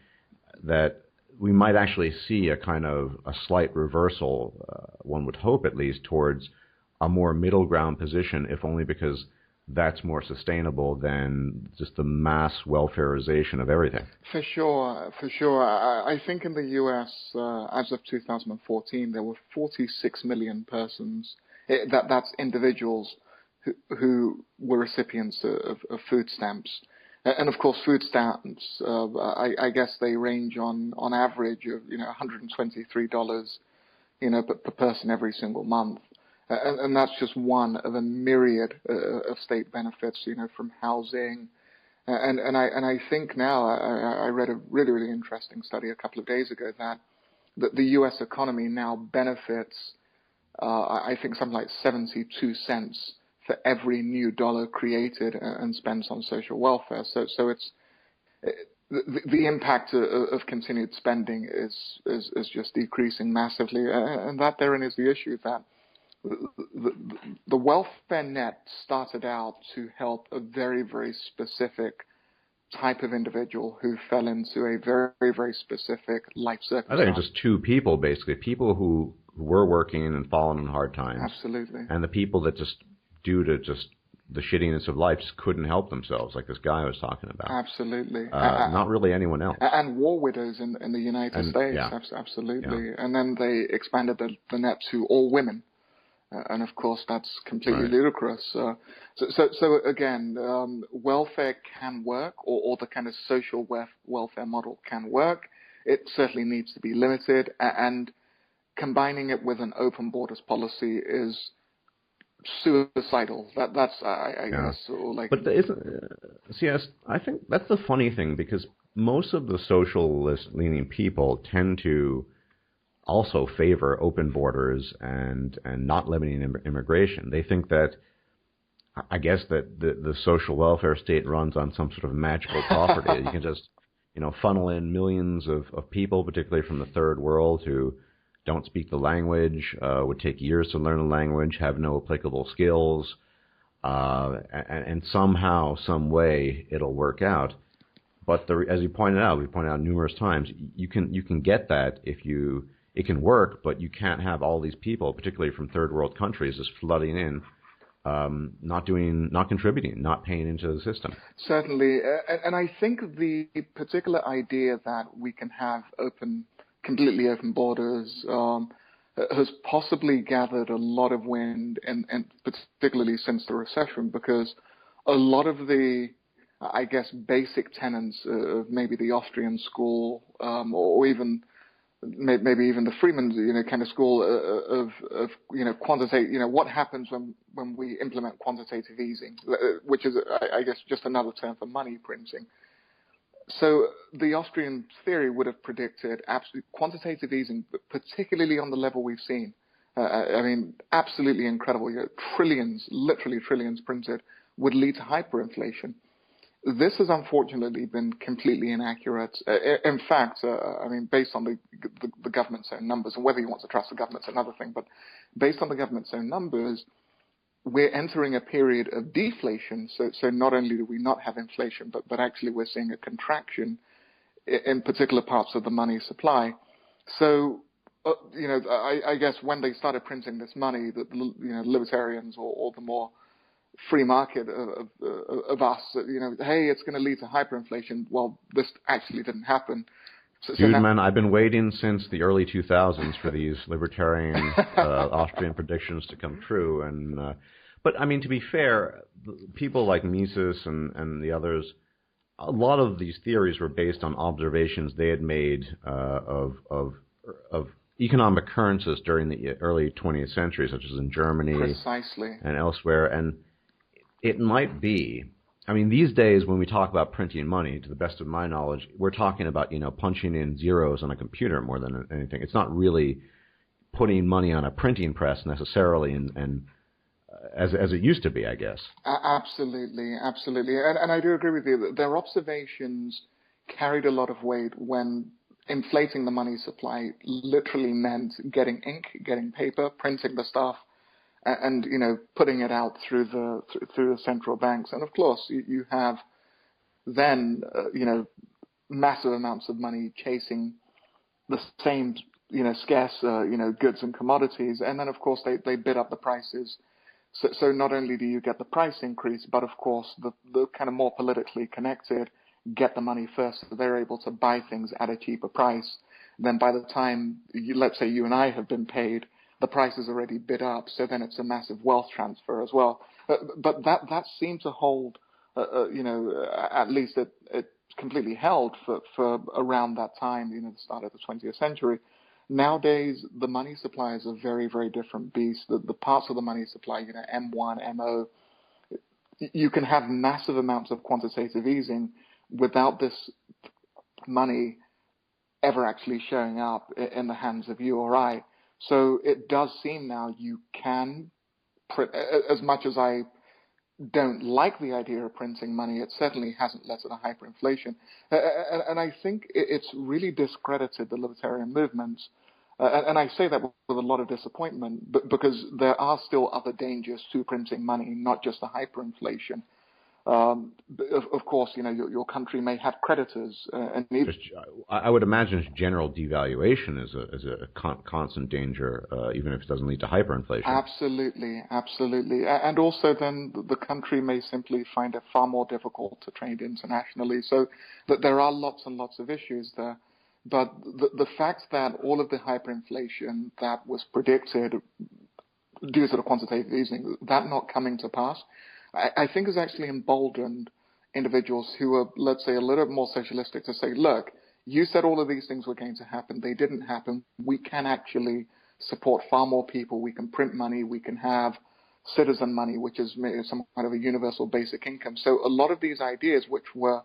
Speaker 1: that we might actually see a kind of a slight reversal, one would hope at least, towards a more middle ground position, if only because that's more sustainable than just the mass welfareization of everything.
Speaker 2: For sure, for sure. I think in the U.S., as of 2014, there were 46 million persons, that's individuals who were recipients of food stamps. And of course, food stamps, I guess they range on average of, $123, per person every single month. And that's just one of a myriad of state benefits, from housing. And I think now, I read a really, really interesting study a couple of days ago that the U.S. economy now benefits, I think, something like 72 cents for every new dollar created and spent on social welfare. So it's the impact of continued spending is just decreasing massively, and that therein is the issue, that the welfare net started out to help a very, very specific type of individual who fell into a very, very specific life circumstance.
Speaker 1: I think just 2 people, basically, people who were working and fallen in hard times.
Speaker 2: Absolutely.
Speaker 1: And the people that just, due to just the shittiness of life, just couldn't help themselves, like this guy I was talking about.
Speaker 2: Absolutely.
Speaker 1: Not really anyone else.
Speaker 2: And war widows in the United States.
Speaker 1: Yeah.
Speaker 2: Absolutely.
Speaker 1: Yeah.
Speaker 2: And then they expanded the net to all women. And of course, that's completely ludicrous. So again, welfare can work, or the kind of social welfare model can work. It certainly needs to be limited, and combining it with an open borders policy is suicidal. That's I guess. Or like.
Speaker 1: But I think that's the funny thing, because most of the socialist-leaning people tend to also favor open borders and not limiting immigration. They think that, I guess, that the social welfare state runs on some sort of magical property. You can just, funnel in millions of people, particularly from the third world, who don't speak the language, would take years to learn the language, have no applicable skills, and somehow, some way, it'll work out. But as we pointed out numerous times, you can get that it can work, but you can't have all these people, particularly from third world countries, just flooding in, not contributing, not paying into the system.
Speaker 2: Certainly, and I think the particular idea that we can have completely open borders has possibly gathered a lot of wind, and particularly since the recession, because a lot of the, I guess, basic tenets of maybe the Austrian school, or even maybe even the Freeman, kind of school of quantitative, what happens when we implement quantitative easing, which is, I guess, just another term for money printing. So the Austrian theory would have predicted absolute quantitative easing, but particularly on the level we've seen. Absolutely incredible. Trillions, literally trillions printed, would lead to hyperinflation. This has unfortunately been completely inaccurate. In fact, based on the government's own numbers, and whether you want to trust the government's another thing, but based on the government's own numbers, we're entering a period of deflation. So not only do we not have inflation, but actually we're seeing a contraction in particular parts of the money supply. So, I guess when they started printing this money, that libertarians or the more free market of us, hey, it's going to lead to hyperinflation. Well, this actually didn't happen. So
Speaker 1: Dude,
Speaker 2: now,
Speaker 1: man, I've been waiting since the early 2000s for these libertarian Austrian predictions to come true. But I mean, to be fair, people like Mises and the others, a lot of these theories were based on observations they had made of economic occurrences during the early 20th century, such as in Germany
Speaker 2: precisely.
Speaker 1: and elsewhere. And it might be. I mean, these days when we talk about printing money, to the best of my knowledge, we're talking about punching in zeros on a computer more than anything. It's not really putting money on a printing press necessarily, and as it used to be, I guess.
Speaker 2: Absolutely, absolutely, and I do agree with you. Their observations carried a lot of weight when inflating the money supply literally meant getting ink, getting paper, printing the stuff, and putting it out through the central banks. And of course, you have then massive amounts of money chasing the same scarce goods and commodities, and then of course they bid up the prices. So not only do you get the price increase, but of course the kind of more politically connected get the money first, so they're able to buy things at a cheaper price. Then by the time let's say you and I have been paid, the price is already bid up, so then it's a massive wealth transfer as well. But that seemed to hold, at least it completely held for around that time, the start of the 20th century. Nowadays, the money supply is a very, very different beast. The parts of the money supply, M1, MO, you can have massive amounts of quantitative easing without this money ever actually showing up in the hands of you or I. So it does seem now you can print, as much as I don't like the idea of printing money, it certainly hasn't led to the hyperinflation. And I think it's really discredited the libertarian movements. And I say that with a lot of disappointment, because there are still other dangers to printing money, not just the hyperinflation. Of course, your country may have creditors, and
Speaker 1: I would imagine general devaluation is a constant danger, even if it doesn't lead to hyperinflation.
Speaker 2: Absolutely, absolutely, and also then the country may simply find it far more difficult to trade internationally. So that there are lots and lots of issues there. But the fact that all of the hyperinflation that was predicted due to the quantitative easing, that not coming to pass, I think has actually emboldened individuals who are, let's say, a little bit more socialistic to say, look, you said all of these things were going to happen. They didn't happen. We can actually support far more people. We can print money. We can have citizen money, which is some kind of a universal basic income. So a lot of these ideas, which were,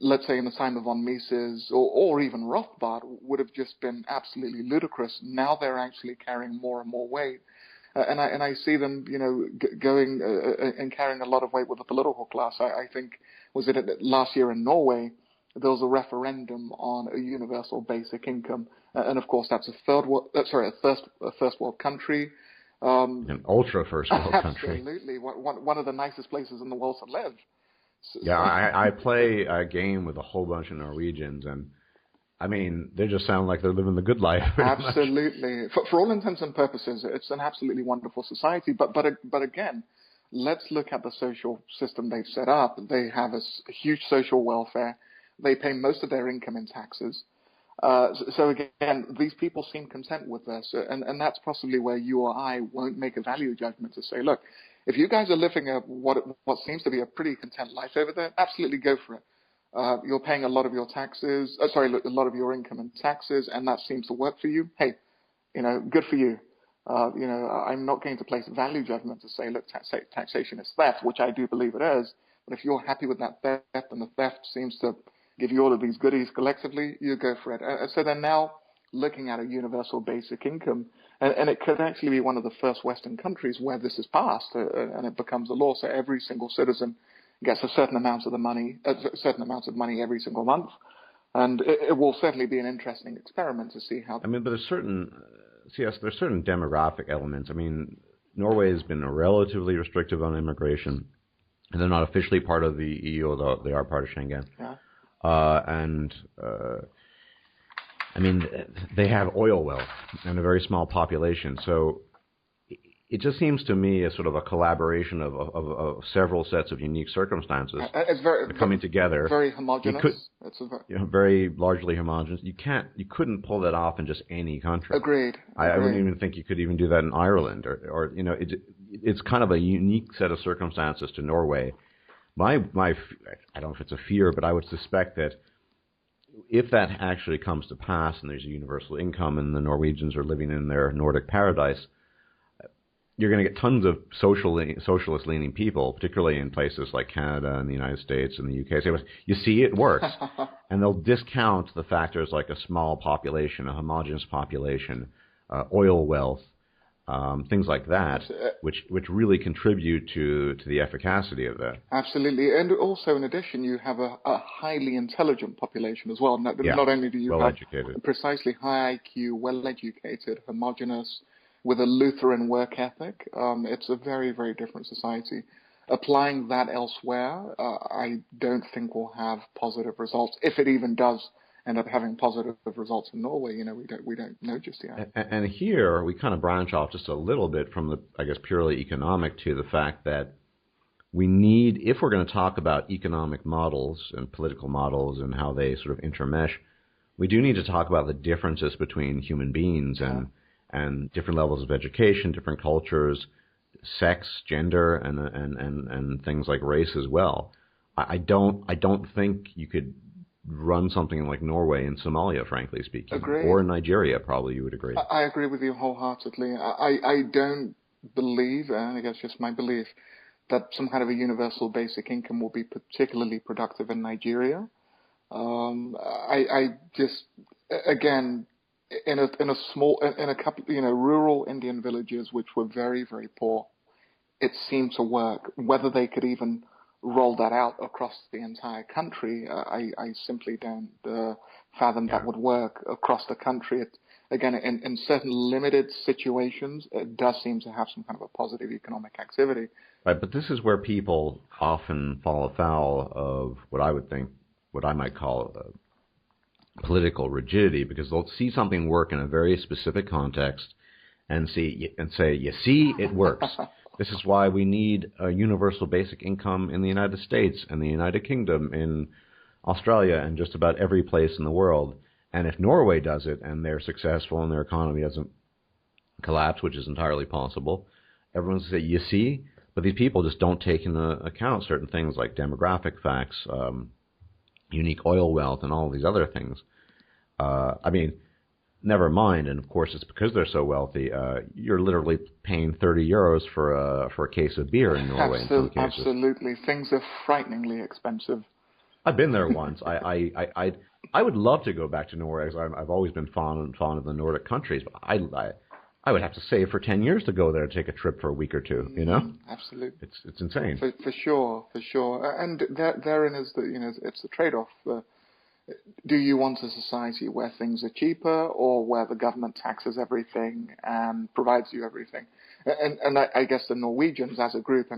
Speaker 2: let's say, in the time of von Mises or even Rothbard, would have just been absolutely ludicrous. Now they're actually carrying more and more weight. And I see them, going and carrying a lot of weight with the political class. I think, was it last year in Norway, there was a referendum on a universal basic income, and of course that's a first world country,
Speaker 1: an ultra first world country.
Speaker 2: Absolutely, one of the nicest places in the world to live.
Speaker 1: Yeah, I play a game with a whole bunch of Norwegians, and I mean, they just sound like they're living the good life.
Speaker 2: Absolutely. For all intents and purposes, it's an absolutely wonderful society. But again, let's look at the social system they've set up. They have a huge social welfare. They pay most of their income in taxes. So again, these people seem content with this. And that's possibly where you or I won't make a value judgment to say, look, if you guys are living what seems to be a pretty content life over there, absolutely go for it. You're paying a lot of your taxes, a lot of your income in taxes, and that seems to work for you. Hey, good for you. I'm not going to place a value judgment to say, look, taxation is theft, which I do believe it is. But if you're happy with that theft and the theft seems to give you all of these goodies collectively, you go for it. So they're now looking at a universal basic income, and it could actually be one of the first Western countries where this is passed and it becomes a law. So every single citizen gets a certain amount of money every single month, and it will certainly be an interesting experiment to see how.
Speaker 1: I mean, but there's certain demographic elements. I mean, Norway has been relatively restrictive on immigration, and they're not officially part of the EU, although they are part of Schengen.
Speaker 2: Yeah.
Speaker 1: I mean, they have oil wealth and a very small population, so it just seems to me as sort of a collaboration of several sets of unique circumstances
Speaker 2: It's very
Speaker 1: coming together.
Speaker 2: very
Speaker 1: You
Speaker 2: homogenous.
Speaker 1: could,
Speaker 2: It's a
Speaker 1: very largely homogeneous. You couldn't pull that off in just any country.
Speaker 2: agreed.
Speaker 1: I wouldn't even think you could even do that in Ireland, or it's kind of a unique set of circumstances to Norway. I don't know if it's a fear, but I would suspect that if that actually comes to pass and there's a universal income and the Norwegians are living in their Nordic paradise, you're going to get tons of socialist-leaning people, particularly in places like Canada and the United States and the UK. Say, you see, it works. And they'll discount the factors like a small population, a homogeneous population, oil wealth, things like that, which really contribute to the efficacy of that.
Speaker 2: Absolutely. And also, in addition, you have a highly intelligent population as well. Not only do you have precisely high IQ, well-educated, homogeneous, with a Lutheran work ethic, it's a very, very different society. Applying that elsewhere, I don't think will have positive results. If it even does end up having positive results in Norway, we don't know just yet.
Speaker 1: And here we kind of branch off just a little bit from the, I guess, purely economic to the fact that we need, if we're going to talk about economic models and political models and how they sort of intermesh, we do need to talk about the differences between human beings and different levels of education, different cultures, sex, gender, and things like race as well. I don't think you could run something like Norway and Somalia, frankly speaking, or Nigeria. Probably you would agree.
Speaker 2: I agree with you wholeheartedly. I don't believe, and I guess just my belief, that some kind of a universal basic income will be particularly productive in Nigeria. I just, again, in a couple, rural Indian villages which were very, very poor, it seemed to work. Whether they could even roll that out across the entire country, I simply don't fathom that would work across the country. Again, in certain limited situations, it does seem to have some kind of a positive economic activity.
Speaker 1: Right, but this is where people often fall afoul of what I might call political rigidity, because they'll see something work in a very specific context and say, you see, it works. This is why we need a universal basic income in the United States and the United Kingdom, in Australia, and just about every place in the world. And if Norway does it and they're successful and their economy doesn't collapse, which is entirely possible, everyone's going to say, you see? But these people just don't take into account certain things like demographic facts, unique oil wealth, and all these other things. Never mind, and of course it's because they're so wealthy. You're literally paying 30 euros for a case of beer in Norway in some cases.
Speaker 2: Absolutely, things are frighteningly expensive.
Speaker 1: I've been there once. I would love to go back to Norway, because I've always been fond of the Nordic countries. But I would have to save for 10 years to go there and take a trip for a week or two.
Speaker 2: Absolutely,
Speaker 1: it's insane.
Speaker 2: For sure. And therein is it's the trade-off. Do you want a society where things are cheaper, or where the government taxes everything and provides you everything? And I guess the Norwegians as a group,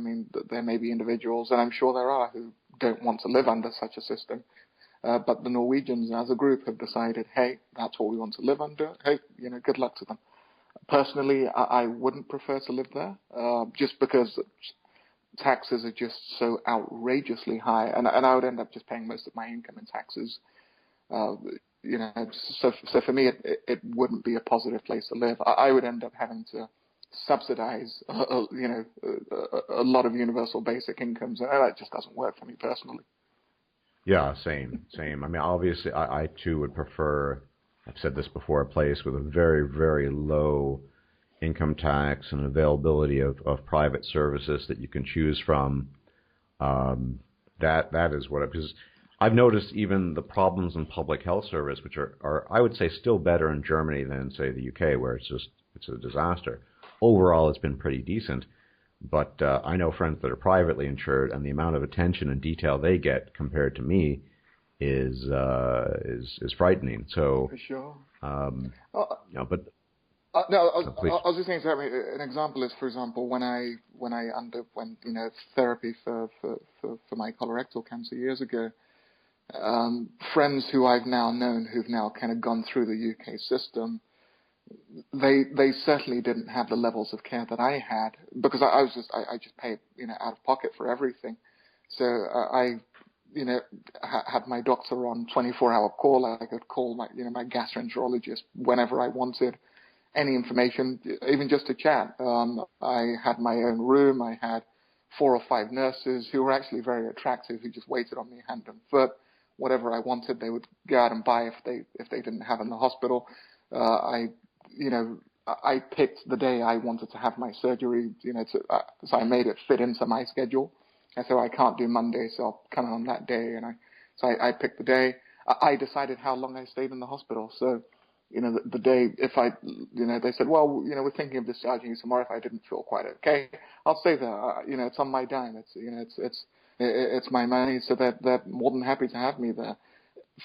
Speaker 2: there may be individuals, and I'm sure there are, who don't want to live under such a system. But the Norwegians as a group have decided, hey, that's what we want to live under. Hey, good luck to them. Personally, I wouldn't prefer to live there, just because taxes are just so outrageously high, and I would end up just paying most of my income in taxes. So for me, it wouldn't be a positive place to live. I would end up having to subsidize, a lot of universal basic incomes, and that just doesn't work for me personally.
Speaker 1: Yeah, same. Obviously, I too would prefer, I've said this before, a place with a very, very low income tax and availability of private services that you can choose from. That is what because I've noticed even the problems in public health service, which are I would say still better in Germany than, say, the UK, where it's a disaster. Overall, it's been pretty decent. But I know friends that are privately insured, and the amount of attention and detail they get compared to me is frightening. So
Speaker 2: for sure.
Speaker 1: I
Speaker 2: was just going to say, an example is, for example, when I underwent therapy for my colorectal cancer years ago. Friends who I've now known, who've now kind of gone through the UK system, they certainly didn't have the levels of care that I had, because I just paid, out of pocket for everything. So I had my doctor on 24-hour call. I could call my gastroenterologist whenever I wanted any information, even just to chat. I had my own room. I had 4 or 5 nurses who were actually very attractive, who just waited on me hand and foot. Whatever I wanted, they would go out and buy if they didn't have in the hospital. I picked the day I wanted to have my surgery, so I made it fit into my schedule. And so I can't do Monday, so I'll come on that day. And I picked the day. I decided how long I stayed in the hospital. So, the day, if they said, well, we're thinking of discharging you tomorrow if I didn't feel quite okay, I'll stay there. It's on my dime. It's my money, so they're more than happy to have me there.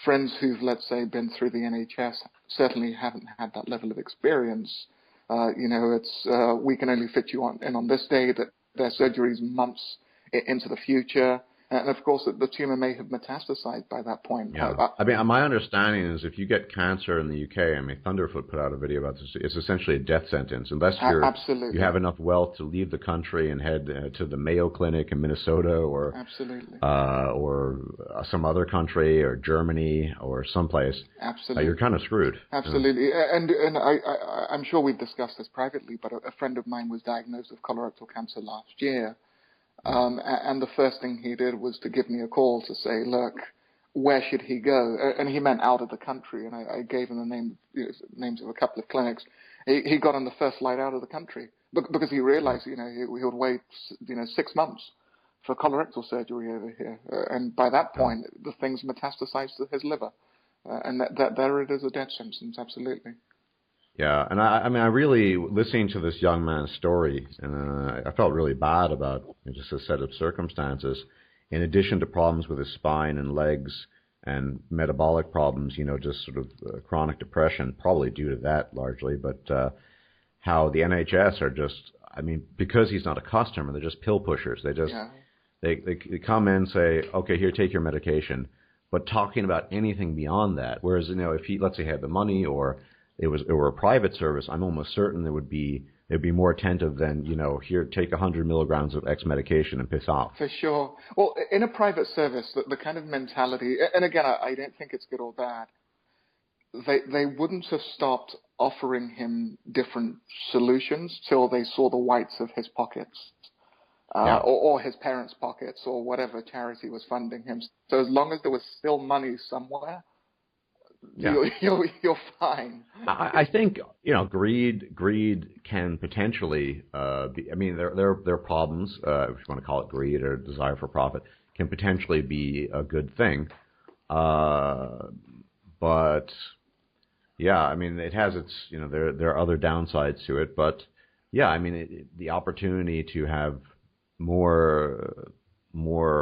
Speaker 2: Friends who've, let's say, been through the NHS certainly haven't had that level of experience. We can only fit you in on this day, that their surgery's months into the future. And of course, the tumor may have metastasized by that point.
Speaker 1: Yeah. My understanding is if you get cancer in the UK, Thunderfoot put out a video about this, it's essentially a death sentence. Unless
Speaker 2: Absolutely.
Speaker 1: you have enough wealth to leave the country and head to the Mayo Clinic in Minnesota or
Speaker 2: Absolutely.
Speaker 1: Or some other country or Germany or someplace.
Speaker 2: Absolutely.
Speaker 1: You're kind of screwed.
Speaker 2: Absolutely. And I'm sure we've discussed this privately, but a friend of mine was diagnosed with colorectal cancer last year. And the first thing he did was to give me a call to say, look, where should he go? And he meant out of the country. And I gave him the names of a couple of clinics. He got on the first flight out of the country because he realized, he would wait, 6 months for colorectal surgery over here. And by that point, the things metastasized to his liver. And there it is, a death sentence, absolutely.
Speaker 1: Yeah, and I really, listening to this young man's story, I felt really bad about just a set of circumstances. In addition to problems with his spine and legs and metabolic problems, just sort of chronic depression, probably due to that largely, but how the NHS are just, because he's not a customer, they're just pill pushers. They just, they come in and say, okay, here, take your medication, but talking about anything beyond that. Whereas, if he, let's say, had the money or it were a private service, I'm almost certain they'd be more attentive than, here, take 100 milligrams of X medication and piss off.
Speaker 2: For sure. Well, in a private service, the kind of mentality, and again, I don't think it's good or bad, they wouldn't have stopped offering him different solutions till they saw the whites of his pockets, or his parents' pockets, or whatever charity was funding him. So as long as there was still money somewhere, you're fine.
Speaker 1: I think greed can potentially be. There are problems. If you want to call it greed or desire for profit, can potentially be a good thing. But it has its. There are other downsides to it. But the opportunity to have more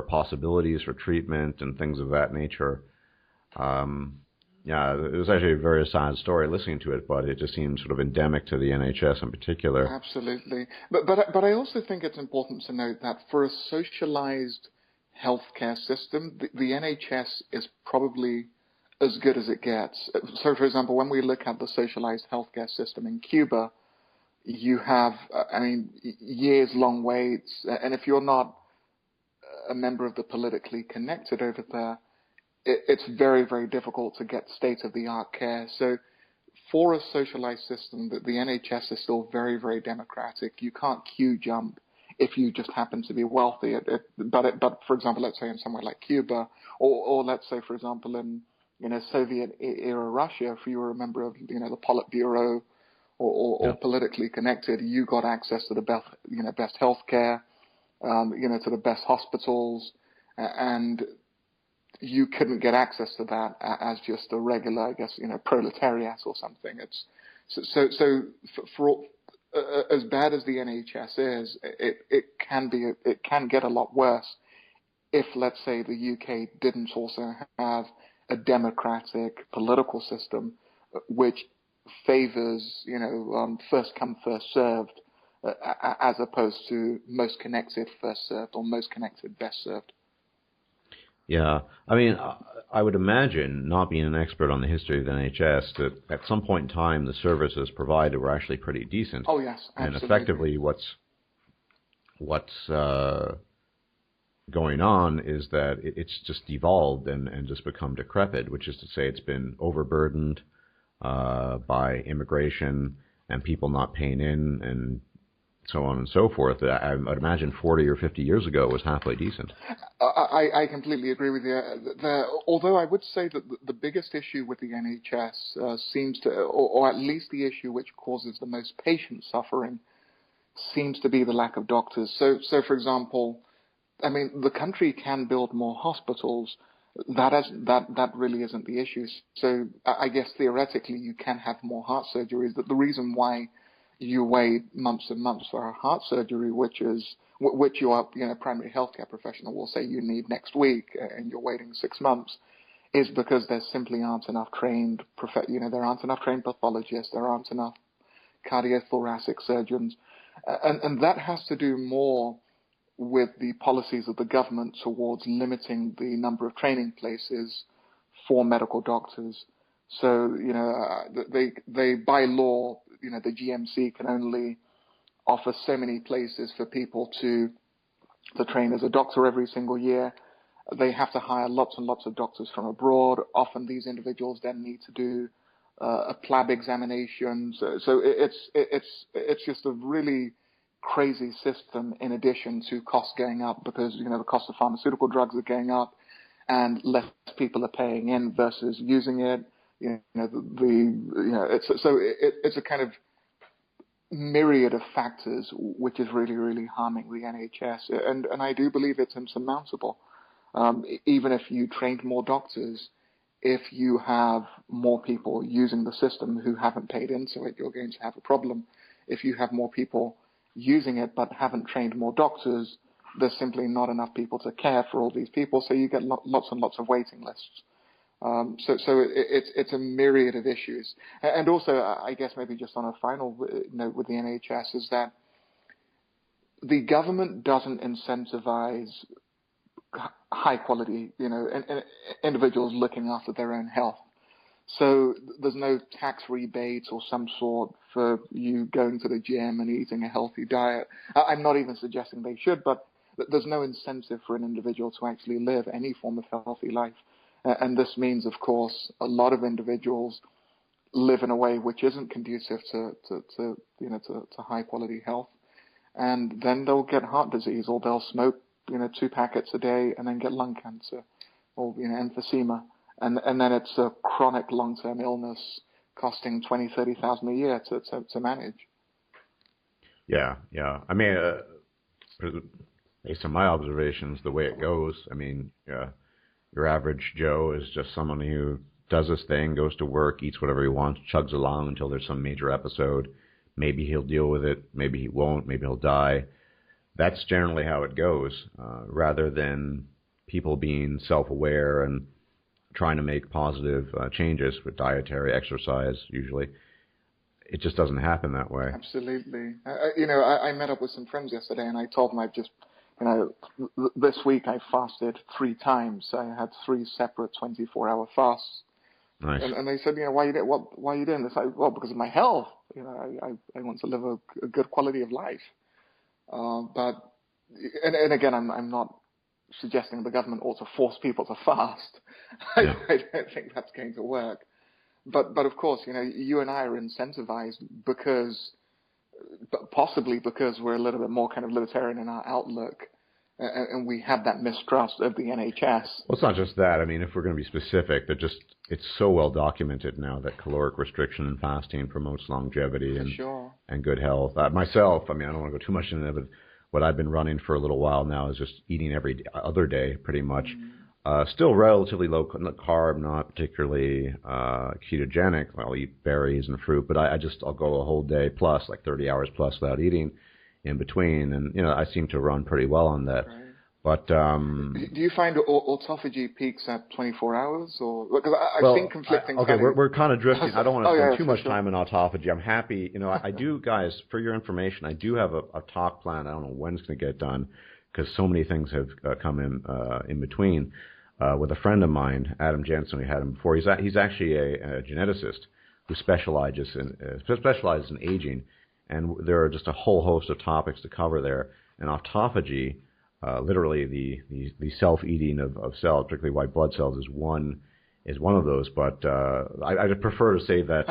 Speaker 1: possibilities for treatment and things of that nature. Yeah, it was actually a very sad story listening to it, but it just seems sort of endemic to the NHS in particular.
Speaker 2: Absolutely. But I also think it's important to note that for a socialized healthcare system, the NHS is probably as good as it gets. So, for example, when we look at the socialized healthcare system in Cuba, you have, years-long waits. And if you're not a member of the politically connected over there, it's very, very difficult to get state-of-the-art care. So for a socialized system, the NHS is still very, very democratic. You can't queue jump if you just happen to be wealthy. But for example, let's say in somewhere like Cuba, or let's say, for example, in Soviet-era Russia, if you were a member of the Politburo or politically connected, you got access to the best health care, to the best hospitals, and you couldn't get access to that as just a regular, proletariat or something. It's so for as bad as the NHS is, it can get a lot worse if, let's say, the UK didn't also have a democratic political system which favors, first come, first served, as opposed to most connected, first served, or most connected, best served.
Speaker 1: Yeah, I would imagine, not being an expert on the history of the NHS, that at some point in time the services provided were actually pretty decent.
Speaker 2: Oh yes, absolutely.
Speaker 1: And effectively, what's going on is that it's just devolved and just become decrepit, which is to say it's been overburdened by immigration and people not paying in and so on and so forth. I'd imagine 40 or 50 years ago it was halfway decent.
Speaker 2: I completely agree with you. Although I would say that the biggest issue with the NHS seems to, or at least the issue which causes the most patient suffering, seems to be the lack of doctors. So for example, I mean, the country can build more hospitals. That really isn't the issue. So I guess theoretically you can have more heart surgeries. But the reason why you wait months and months for a heart surgery, which your primary healthcare professional will say you need next week, and you're waiting 6 months, is because there simply aren't enough trained there aren't enough trained pathologists, there aren't enough cardiothoracic surgeons, and that has to do more with the policies of the government towards limiting the number of training places for medical doctors. So, they by law, the GMC can only offer so many places for people to train as a doctor every single year. They have to hire lots and lots of doctors from abroad. Often these individuals then need to do a PLAB examination. So it's just a really crazy system, in addition to costs going up because the cost of pharmaceutical drugs are going up and less people are paying in versus using it. It's a kind of myriad of factors which is really, really harming the NHS, and I do believe it's insurmountable. Even if you trained more doctors, if you have more people using the system who haven't paid into it, you're going to have a problem. If you have more people using it but haven't trained more doctors, there's simply not enough people to care for all these people, so you get lots and lots of waiting lists. So it's a myriad of issues. And also, I guess maybe just on a final note with the NHS is that the government doesn't incentivize high quality, individuals looking after their own health. So there's no tax rebates or some sort for you going to the gym and eating a healthy diet. I'm not even suggesting they should, but there's no incentive for an individual to actually live any form of healthy life. And this means, of course, a lot of individuals live in a way which isn't conducive to high quality health. And then they'll get heart disease, or they'll smoke, 2 packets a day and then get lung cancer or, emphysema. And then it's a chronic long-term illness costing 20,000, 30,000 a year to manage.
Speaker 1: Yeah. I mean, based on my observations, the way it goes, I mean, your average Joe is just someone who does his thing, goes to work, eats whatever he wants, chugs along until there's some major episode. Maybe he'll deal with it. Maybe he won't. Maybe he'll die. That's generally how it goes, rather than people being self-aware and trying to make positive changes with dietary, exercise, usually. It just doesn't happen that way.
Speaker 2: Absolutely. I met up with some friends yesterday, and I told them I've just, this week I fasted 3 times. I had 3 separate 24-hour fasts.
Speaker 1: Nice.
Speaker 2: And they said, why are you doing this? Well, because of my health. I want to live a good quality of life. But again, I'm not suggesting the government ought to force people to fast.
Speaker 1: Yeah.
Speaker 2: I don't think that's going to work. But of course, you and I are incentivized possibly because we're a little bit more kind of libertarian in our outlook, and we have that mistrust of the NHS.
Speaker 1: Well, it's not just that. I mean, if we're going to be specific, it's so well documented now that caloric restriction and fasting promotes longevity and good health. Myself, I mean, I don't want to go too much into it, but what I've been running for a little while now is just eating every other day, pretty much. Still relatively low carb, not particularly ketogenic. I'll eat berries and fruit, but I'll go a whole day plus, like 30 hours plus without eating in between. And, I seem to run pretty well on that.
Speaker 2: Right.
Speaker 1: But
Speaker 2: do you find autophagy peaks at 24 hours? Or because I've seen conflicting.
Speaker 1: Okay, we're kind of drifting. I don't want to spend too much
Speaker 2: sure.
Speaker 1: time on autophagy. I'm happy. I do, guys, for your information, I do have a talk plan. I don't know when it's going to get done because so many things have come in between. with a friend of mine, Adam Jensen. We had him before. He's actually a geneticist who specializes in aging, and there are just a whole host of topics to cover there. And autophagy, literally the self-eating of cells, particularly white blood cells, is one of those. But I'd prefer to save that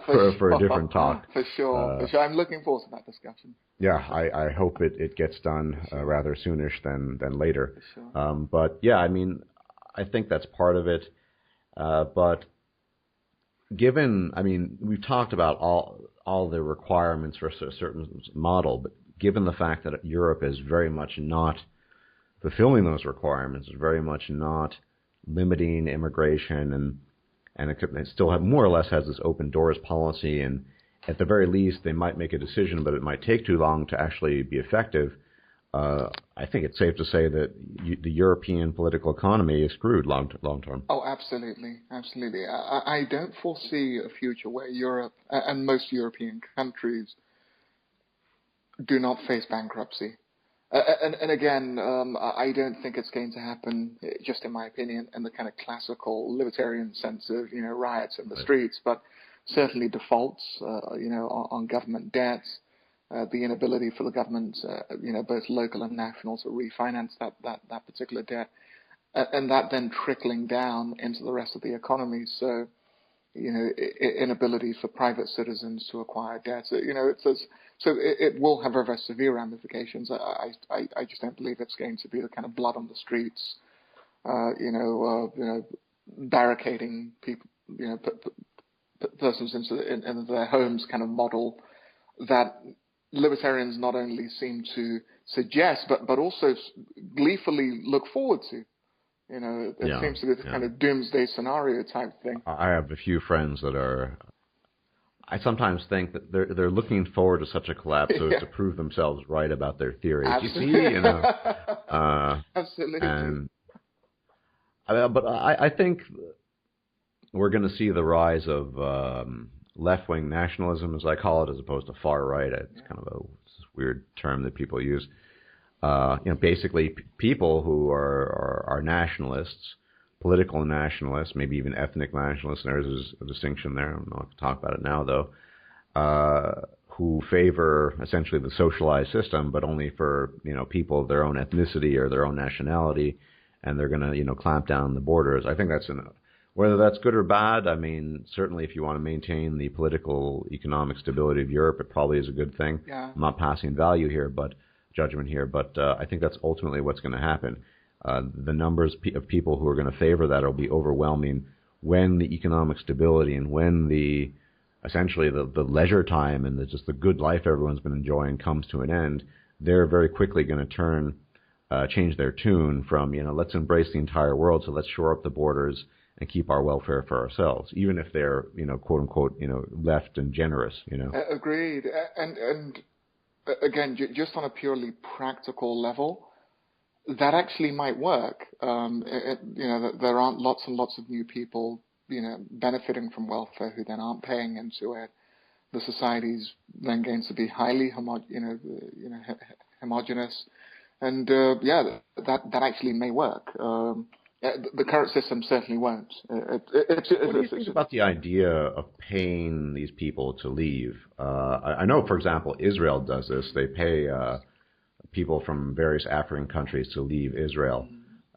Speaker 1: for a different talk.
Speaker 2: For sure. I'm looking forward to that discussion.
Speaker 1: Yeah, I hope it gets done rather soonish than later.
Speaker 2: For sure.
Speaker 1: But yeah, I mean, I think that's part of it. But given, I mean, we've talked about all the requirements for a certain model, but given the fact that Europe is very much not fulfilling those requirements, is very much not limiting immigration, and it still more or less has this open doors policy, and at the very least they might make a decision, but it might take too long to actually be effective. I think it's safe to say that the European political economy is screwed long term.
Speaker 2: Oh, absolutely. I don't foresee a future where Europe and most European countries do not face bankruptcy. And again, I don't think it's going to happen, just in my opinion, in the kind of classical libertarian sense of, riots in the streets, but certainly defaults, on government debts, the inability for the government, both local and national, to refinance that particular debt, and that then trickling down into the rest of the economy. So, inability for private citizens to acquire debts. It will have very severe ramifications. I just don't believe it's going to be the kind of blood on the streets, barricading people, persons into their homes kind of model that libertarians not only seem to suggest, but also gleefully look forward to. It seems to be the kind of doomsday scenario type thing.
Speaker 1: I have a few friends that are. I sometimes think that they're looking forward to such a collapse so as to prove themselves right about their theories.
Speaker 2: Absolutely.
Speaker 1: You see,
Speaker 2: Absolutely.
Speaker 1: But I think we're going to see the rise of left-wing nationalism, as I call it, as opposed to far right. It's kind of a weird term that people use. Basically people who are nationalists, political nationalists, maybe even ethnic nationalists. There's a distinction there. I'm not going to talk about it now, though. Who favor essentially the socialized system, but only for people of their own ethnicity or their own nationality, and they're going to clamp down on the borders. I think that's whether that's good or bad. I mean, certainly if you want to maintain the political economic stability of Europe, it probably is a good thing.
Speaker 2: Yeah.
Speaker 1: I'm not passing judgment here, but I think that's ultimately what's going to happen. The numbers of people who are going to favor that will be overwhelming when the economic stability and when essentially the leisure time and just the good life everyone's been enjoying comes to an end. They're very quickly going to change their tune from let's embrace the entire world, so let's shore up the borders and keep our welfare for ourselves, even if they're quote unquote left and generous.
Speaker 2: Agreed. And again, just on a purely practical level, that actually might work. There aren't lots and lots of new people, benefiting from welfare who then aren't paying into it. The society's then going to be highly homogeneous, and that actually may work. The current system certainly won't.
Speaker 1: What do you think about the idea of paying these people to leave? I know, for example, Israel does this. They pay people from various African countries to leave Israel.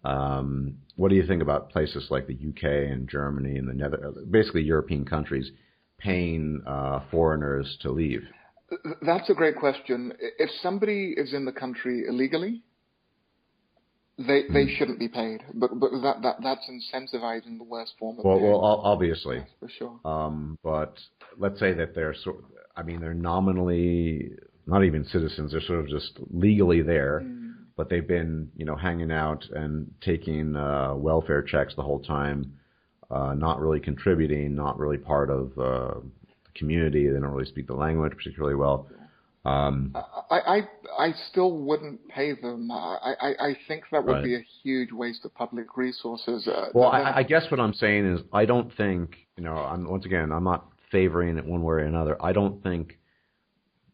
Speaker 1: What do you think about places like the UK and Germany and the Netherlands, basically European countries, paying foreigners to leave?
Speaker 2: That's a great question. If somebody is in the country illegally, they shouldn't be paid, but that's incentivizing the worst form of pay.
Speaker 1: Well, obviously,
Speaker 2: yes, for sure.
Speaker 1: But let's say that they're they're nominally not even citizens; they're sort of just legally there, but they've been hanging out and taking welfare checks the whole time, not really contributing, not really part of the community. They don't really speak the language particularly well.
Speaker 2: I still wouldn't pay them. I think that would be a huge waste of public resources.
Speaker 1: I guess what I'm saying is I don't think, I'm not favoring it one way or another. I don't think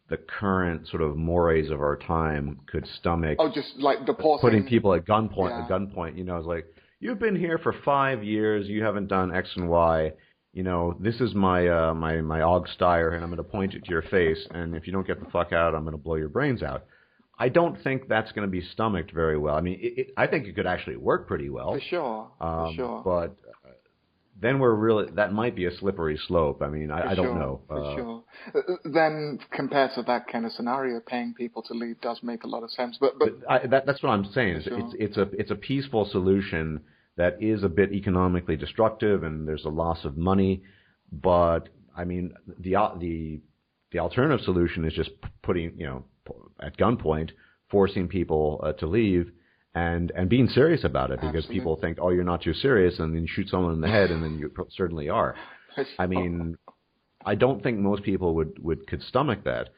Speaker 1: the current sort of mores of our time could stomach
Speaker 2: just like deporting,
Speaker 1: putting people at gunpoint. It's like, you've been here for 5 years, you haven't done X and Y. You know, this is my Og Steyr, and I'm going to point it to your face, and if you don't get the fuck out, I'm going to blow your brains out. I don't think that's going to be stomached very well. I mean, I think it could actually work pretty well.
Speaker 2: For sure.
Speaker 1: But then that might be a slippery slope. I mean, I don't know.
Speaker 2: For sure. Then compared to that kind of scenario, paying people to leave does make a lot of sense. But
Speaker 1: that's what I'm saying.
Speaker 2: Sure.
Speaker 1: It's a peaceful solution that is a bit economically destructive, and there's a loss of money. But I mean, the alternative solution is just putting, at gunpoint, forcing people to leave, and being serious about it, because
Speaker 2: Absolutely.
Speaker 1: people think, oh, you're not too serious, and then you shoot someone in the head, and then you certainly are. I mean, I don't think most people could stomach that.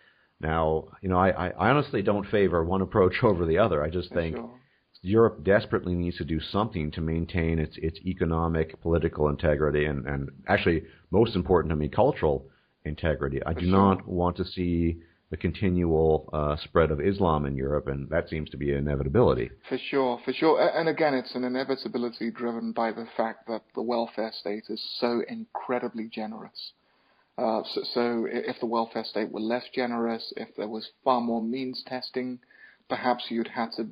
Speaker 1: Now, I honestly don't favor one approach over the other. I just think Europe desperately needs to do something to maintain its economic, political integrity, and actually, most important to me, cultural integrity. I do not want to see the continual spread of Islam in Europe, and that seems to be an inevitability.
Speaker 2: For sure. And again, it's an inevitability driven by the fact that the welfare state is so incredibly generous. So if the welfare state were less generous, if there was far more means testing, perhaps you'd have to,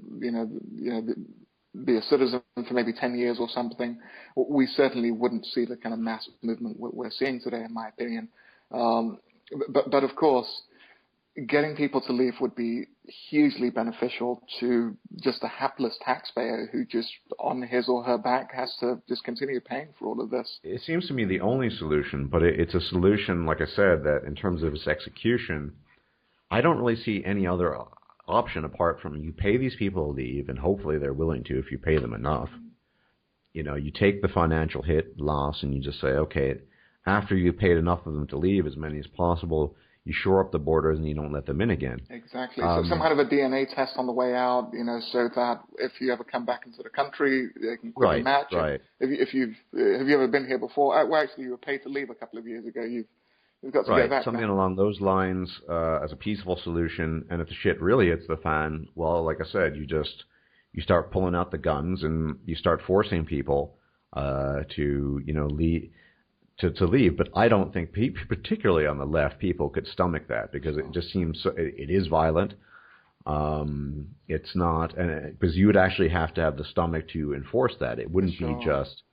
Speaker 2: be a citizen for maybe 10 years or something. We certainly wouldn't see the kind of mass movement we're seeing today, in my opinion. But of course, getting people to leave would be hugely beneficial to just a hapless taxpayer who just on his or her back has to just continue paying for all of this.
Speaker 1: It seems to me the only solution, but it's a solution, like I said, that in terms of its execution, I don't really see any other option apart from you pay these people to leave, and hopefully they're willing to if you pay them enough. You take the financial loss, and you just say, okay, after you've paid enough of them to leave, as many as possible, you shore up the borders and you don't let them in again.
Speaker 2: Exactly. So some kind of a DNA test on the way out, so that if you ever come back into the country, they can quickly match.
Speaker 1: Right.
Speaker 2: Have you ever been here before? Well, actually, you were paid to leave a couple of years ago. You've got to get back.
Speaker 1: Something along those lines as a peaceful solution. And if the shit really hits the fan, well, like I said, you start pulling out the guns and you start forcing people to leave. To leave, but I don't think, particularly on the left, people could stomach that, because it just seems it is violent. It's not, because you would actually have to have the stomach to enforce that. It wouldn't be just,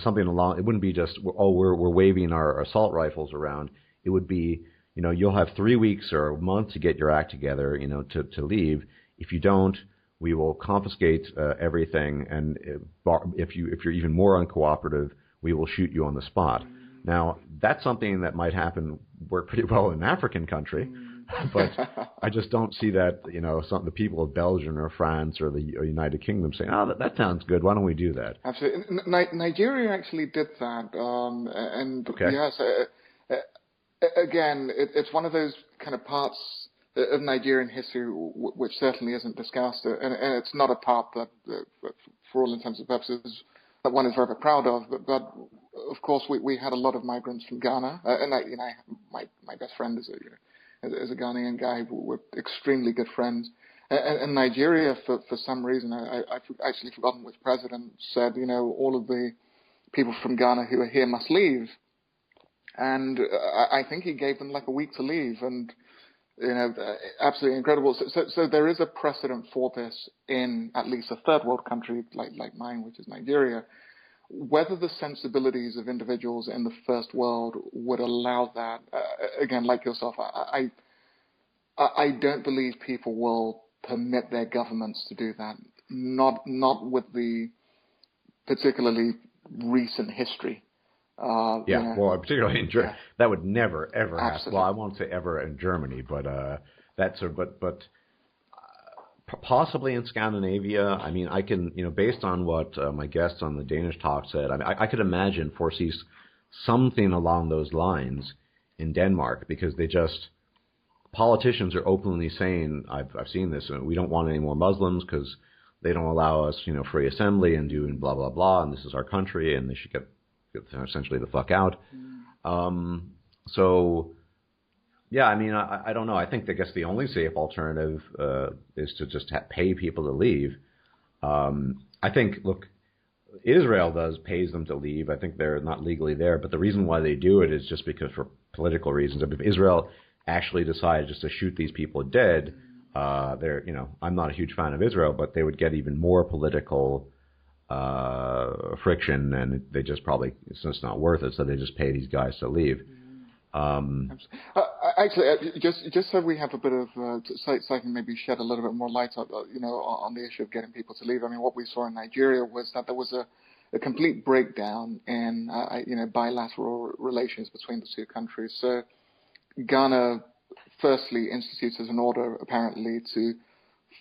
Speaker 1: something along. It wouldn't be just, we're waving our assault rifles around. It would be, you'll have 3 weeks or a month to get your act together, to leave. If you don't, we will confiscate everything, and if you're even more uncooperative, we will shoot you on the spot. Now, that's something that might work pretty well in an African country, but I just don't see that, the people of Belgium or France or the United Kingdom saying, oh, that sounds good, why don't we do that?
Speaker 2: Absolutely. Nigeria actually did that. And yes, again, it's one of those kind of parts of Nigerian history which certainly isn't discussed. And it's not a part that, for all intents and purposes, that one is very proud of, but of course we had a lot of migrants from Ghana, and my best friend is a Ghanaian guy. We're extremely good friends, and Nigeria for some reason I've actually forgotten which president said all of the people from Ghana who are here must leave, and I think he gave them like a week to leave, and absolutely incredible. So there is a precedent for this in at least a third world country like mine, which is Nigeria. Whether the sensibilities of individuals in the first world would allow that, again, like yourself, I don't believe people will permit their governments to do that. Not with the particularly recent history.
Speaker 1: Well, particularly in Germany, that would never ever happen. Well, I won't say ever in Germany, but but possibly in Scandinavia. I mean, I can, based on what my guests on the Danish talk said, I could foresee something along those lines in Denmark, because politicians are openly saying, I've seen this, we don't want any more Muslims because they don't allow us, free assembly and doing blah, blah, blah, and this is our country, and they should get essentially the fuck out. So, yeah, I mean, I don't know. I guess the only safe alternative is to just pay people to leave. I think, look, Israel pays them to leave. I think they're not legally there, but the reason why they do it is just because for political reasons. If Israel actually decided just to shoot these people dead, I'm not a huge fan of Israel, but they would get even more political friction, and they just probably, it's just not worth it, so they just pay these guys to leave.
Speaker 2: Actually, just so we have a bit of, so I can maybe shed a little bit more light on, on the issue of getting people to leave. I mean, what we saw in Nigeria was that there was a complete breakdown in, bilateral relations between the two countries. So Ghana firstly instituted an order, apparently, to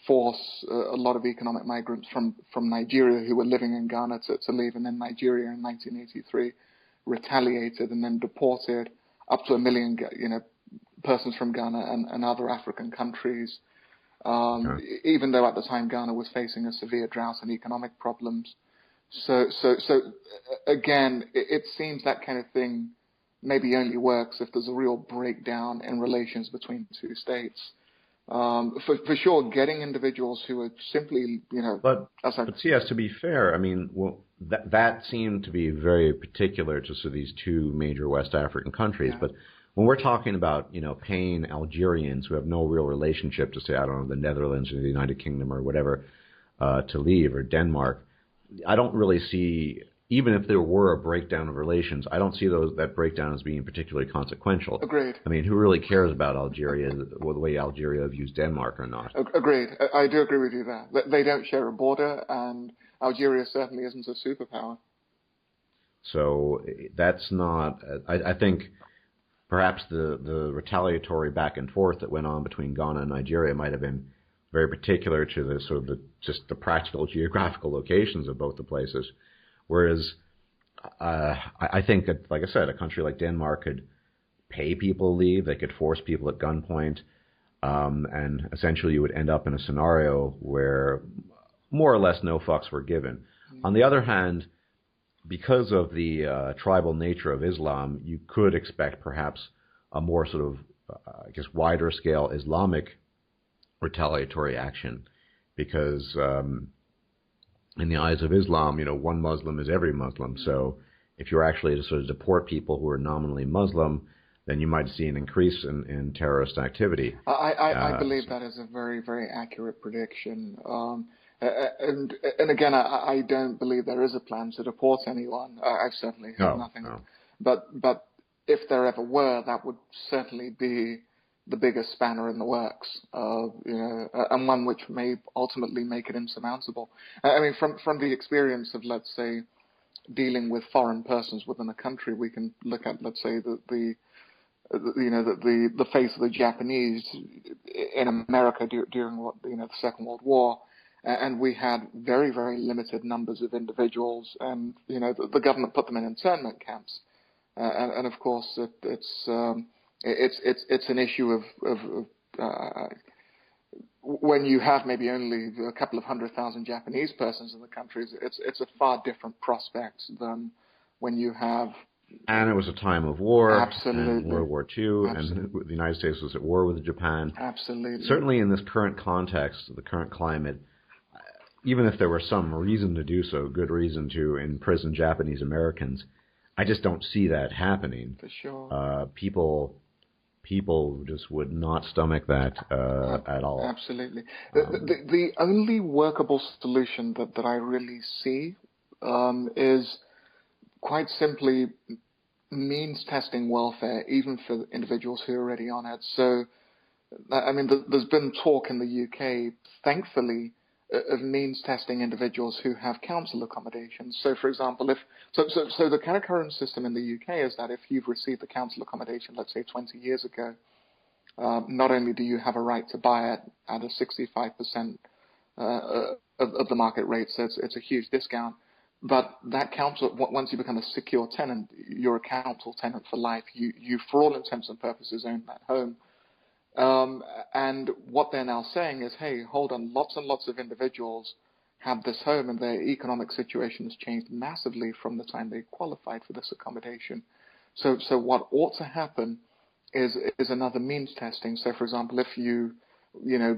Speaker 2: force a lot of economic migrants from Nigeria who were living in Ghana to leave, and then Nigeria in 1983 retaliated and then deported up to 1 million, persons from Ghana and other African countries. Even though at the time Ghana was facing a severe drought and economic problems. So again, it seems that kind of thing maybe only works if there's a real breakdown in relations between two states. For sure, getting individuals who are simply,
Speaker 1: But CS, to be fair, I mean, that seemed to be very particular to these two major West African countries. Yeah. But when we're talking about, paying Algerians who have no real relationship to, say, I don't know, the Netherlands or the United Kingdom or whatever, to leave, or Denmark, I don't really see, even if there were a breakdown of relations, I don't see that breakdown as being particularly consequential.
Speaker 2: Agreed.
Speaker 1: I mean, who really cares about Algeria, or the way Algeria views Denmark or not?
Speaker 2: Agreed. I do agree with you there. They don't share a border, and Algeria certainly isn't a superpower.
Speaker 1: So that's not, I think perhaps the retaliatory back and forth that went on between Ghana and Nigeria might have been very particular to the sort of just the practical geographical locations of both the places. Whereas I think that, like I said, a country like Denmark could pay people to leave. They could force people at gunpoint. And essentially you would end up in a scenario where more or less no fucks were given. Mm-hmm. On the other hand, because of the tribal nature of Islam, you could expect perhaps a more sort of, wider scale Islamic retaliatory action, because in the eyes of Islam, one Muslim is every Muslim. So if you're actually to sort of deport people who are nominally Muslim, then you might see an increase in terrorist activity.
Speaker 2: I believe that is a very, very accurate prediction. And again, I don't believe there is a plan to deport anyone. I've certainly heard nothing. No. But if there ever were, that would certainly be the biggest spanner in the works, and one which may ultimately make it insurmountable. I mean, from the experience of, let's say, dealing with foreign persons within a country, we can look at, let's say, the face of the Japanese in America during the Second World War, and we had very, very limited numbers of individuals, and the government put them in internment camps, and of course it's an issue of when you have maybe only a couple of 100,000 Japanese persons in the country, it's a far different prospect than when you have.
Speaker 1: And it was a time of war.
Speaker 2: Absolutely.
Speaker 1: And World War II, Absolutely. And the United States was at war with Japan.
Speaker 2: Absolutely.
Speaker 1: Certainly in this current context, the current climate, even if there were some reason to do so, good reason to imprison Japanese Americans, I just don't see that happening.
Speaker 2: For sure.
Speaker 1: People just would not stomach that at all.
Speaker 2: Absolutely. The only workable solution that I really see is quite simply means testing welfare, even for individuals who are already on it. So, I mean, there's been talk in the UK, thankfully, of means testing individuals who have council accommodations. So, for example, so the kind of current system in the UK is that if you've received a council accommodation, let's say 20 years ago, not only do you have a right to buy it at a 65% of the market rate, so it's a huge discount, but that council, once you become a secure tenant, you're a council tenant for life. You for all intents and purposes, own that home. And what they're now saying is, hey, hold on, lots and lots of individuals have this home and their economic situation has changed massively from the time they qualified for this accommodation. So what ought to happen is another means testing. So, for example, if you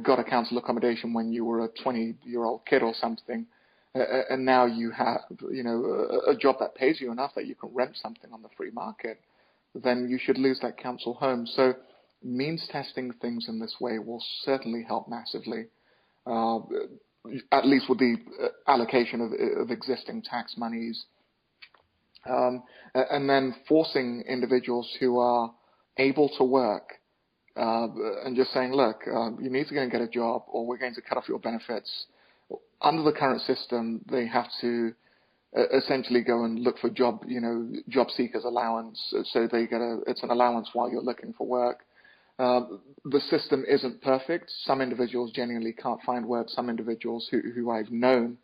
Speaker 2: got a council accommodation when you were a 20-year-old kid or something, and now you have, a job that pays you enough that you can rent something on the free market, then you should lose that council home. So means testing things in this way will certainly help massively, at least with the allocation of existing tax monies. And then forcing individuals who are able to work and just saying, look, you need to go and get a job or we're going to cut off your benefits. Under the current system, they have to essentially go and look for job seekers allowance. So they get it's an allowance while you're looking for work. The system isn't perfect. Some individuals genuinely can't find work. Some individuals who I've known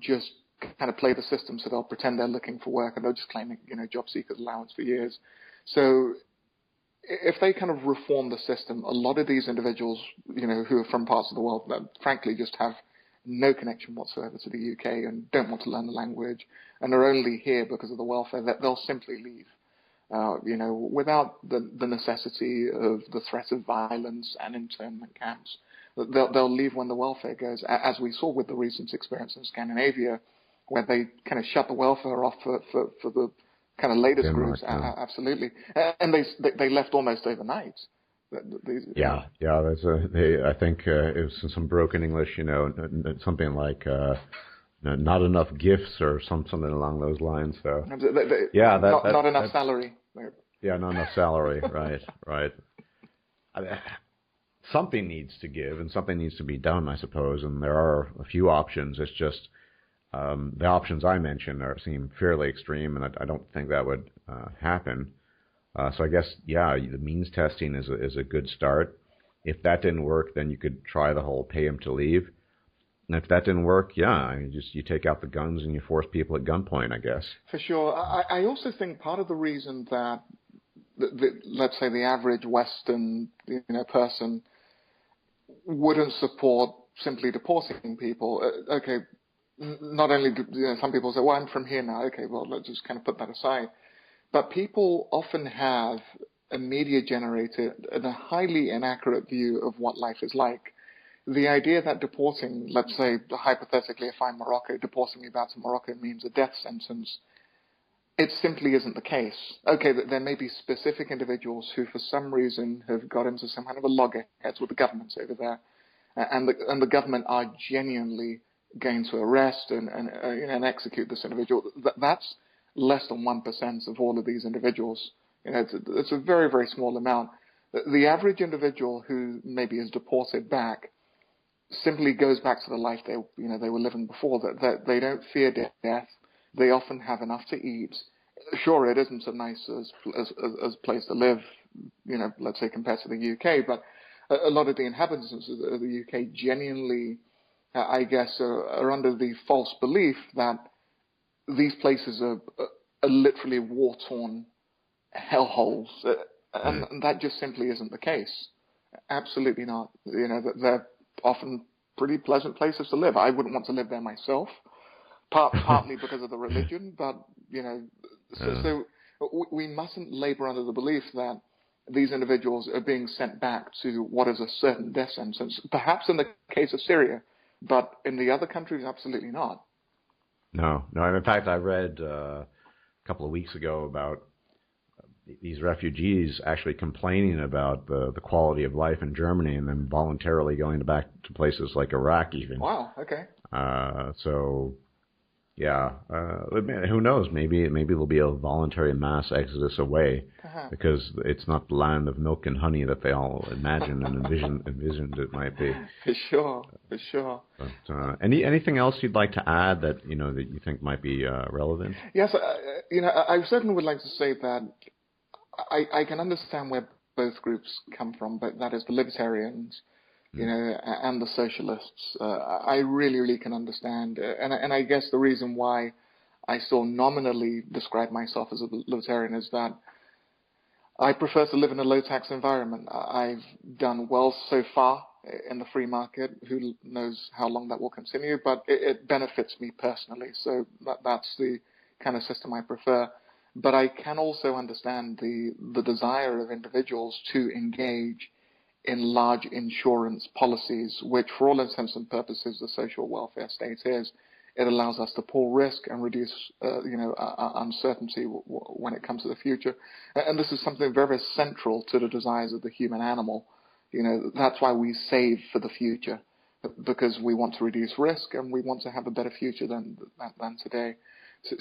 Speaker 2: just kind of play the system, so they'll pretend they're looking for work and they'll just claim job seekers allowance for years. So if they kind of reform the system, a lot of these individuals, who are from parts of the world that frankly just have no connection whatsoever to the UK and don't want to learn the language and are only here because of the welfare, that they'll simply leave, without the necessity of the threat of violence and internment camps. They'll leave when the welfare goes, as we saw with the recent experience in Scandinavia, where they kind of shut the welfare off for the kind of latest
Speaker 1: Denmark,
Speaker 2: groups. Absolutely. And they left almost overnight.
Speaker 1: Yeah. I think it was in some broken English, something like not enough gifts or something along those lines. So
Speaker 2: not enough salary.
Speaker 1: Yeah, not enough salary. Right. Something needs to give and something needs to be done, I suppose. And there are a few options. It's just the options I mentioned seem fairly extreme, and I don't think that would happen. So I guess, the means testing is a good start. If that didn't work, then you could try the whole pay them to leave. And if that didn't work, you take out the guns and you force people at gunpoint, I guess.
Speaker 2: For sure. I also think part of the reason that, let's say, the average Western person wouldn't support simply deporting people. Okay, not only do some people say, well, I'm from here now. Okay, well, let's just kind of put that aside. But people often have a media-generated and a highly inaccurate view of what life is like. The idea that deporting, let's say, hypothetically, if I'm Morocco, deporting me back to Morocco means a death sentence, it simply isn't the case. Okay, there may be specific individuals who, for some reason, have got into some kind of a loggerheads with the governments over there, and the government are genuinely going to arrest and execute this individual. That's less than 1% of all of these individuals. It's a very, very small amount. The average individual who maybe is deported back simply goes back to the life they were living before. That they don't fear death. They often have enough to eat. Sure, it isn't so nice as place to live, let's say compared to the UK, but a lot of the inhabitants of the UK genuinely, I guess, are under the false belief that these places are literally war-torn hellholes, and that just simply isn't the case. Absolutely not. They're often pretty pleasant places to live. I wouldn't want to live there myself, partly because of the religion, but so we mustn't labor under the belief that these individuals are being sent back to what is a certain death sentence. Perhaps in the case of Syria, but in the other countries, absolutely not.
Speaker 1: No. And in fact, I read a couple of weeks ago about these refugees actually complaining about the quality of life in Germany and then voluntarily going back to places like Iraq even.
Speaker 2: Wow, okay.
Speaker 1: Who knows? Maybe there'll be a voluntary mass exodus away because it's not the land of milk and honey that they all imagined and envisioned it might be.
Speaker 2: For sure.
Speaker 1: But anything else you'd like to add that that you think might be relevant?
Speaker 2: Yes, I certainly would like to say that I can understand where both groups come from, but that is the libertarians, and the socialists. I really can understand, and I guess the reason why I still nominally describe myself as a libertarian is that I prefer to live in a low-tax environment. I've done well so far in the free market. Who knows how long that will continue, but it benefits me personally. So that's the kind of system I prefer. But I can also understand the desire of individuals to engage in large insurance policies, which for all intents and purposes the social welfare state is. It allows us to pull risk and reduce, uncertainty when it comes to the future. And this is something very, very central to the desires of the human animal. That's why we save for the future, because we want to reduce risk and we want to have a better future than today.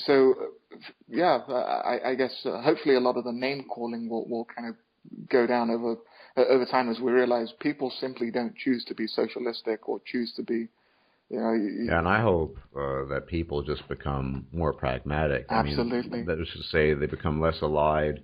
Speaker 2: I guess hopefully a lot of the name calling will kind of go down over time as we realize people simply don't choose to be socialistic or choose to be,
Speaker 1: Yeah, and I hope that people just become more pragmatic.
Speaker 2: Absolutely.
Speaker 1: I mean, that is to say, they become less allied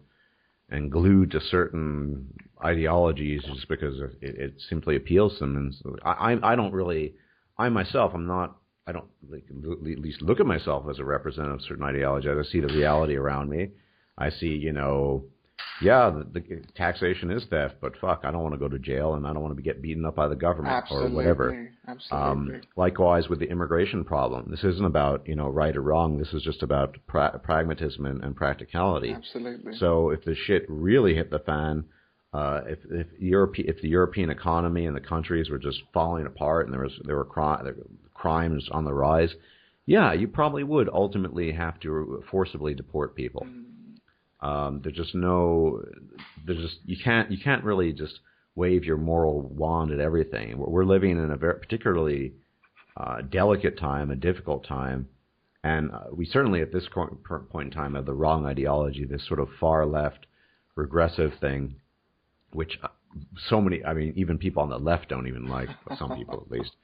Speaker 1: and glued to certain ideologies just because it simply appeals to them. And so I don't really, I myself, I don't at least look at myself as a representative of certain ideology. I see the reality around me. I see, the taxation is theft, but fuck, I don't want to go to jail and I don't want to get beaten up by the government
Speaker 2: Absolutely.
Speaker 1: or whatever.
Speaker 2: Absolutely.
Speaker 1: Likewise with the immigration problem. This isn't about, right or wrong. This is just about pragmatism and practicality.
Speaker 2: Absolutely.
Speaker 1: So if the shit really hit the fan, if the European economy and the countries were just falling apart and there were crimes on the rise, yeah, you probably would ultimately have to forcibly deport people. You can't really just wave your moral wand at everything. We're living in a very particularly delicate time, a difficult time, and we certainly at this point in time have the wrong ideology, this sort of far left regressive thing, which even people on the left don't even like, some people at least.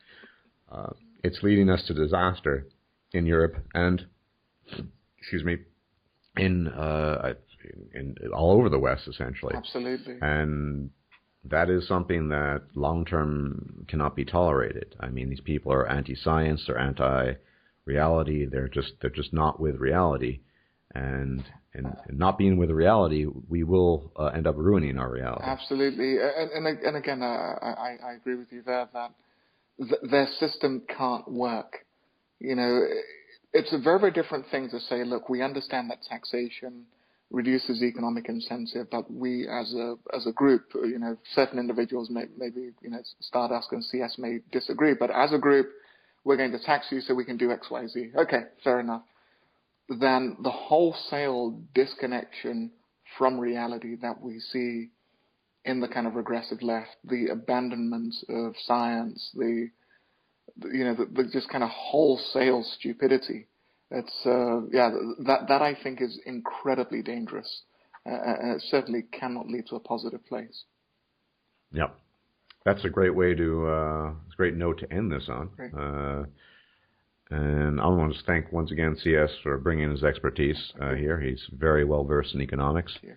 Speaker 1: It's leading us to disaster in Europe and, in all over the West, essentially.
Speaker 2: Absolutely.
Speaker 1: And that is something that long-term cannot be tolerated. I mean, these people are anti-science, they're anti-reality, they're just not with reality. And not being with reality, we will end up ruining our reality.
Speaker 2: Absolutely. And again, I agree with you there that their system can't work. It's a very, very different thing to say, look, we understand that taxation reduces economic incentive, but we as a group, certain individuals maybe Stardust and CS may disagree, but as a group, we're going to tax you so we can do X, Y, Z. Okay, fair enough. Then the wholesale disconnection from reality that we see in the kind of regressive left, the abandonment of science, the just kind of wholesale stupidity. It's that I think is incredibly dangerous. It certainly cannot lead to a positive place.
Speaker 1: Yep, that's a great way to great note to end this on.
Speaker 2: Great.
Speaker 1: And I want to thank once again CS for bringing his expertise here. He's very well versed in economics.
Speaker 2: Thank you.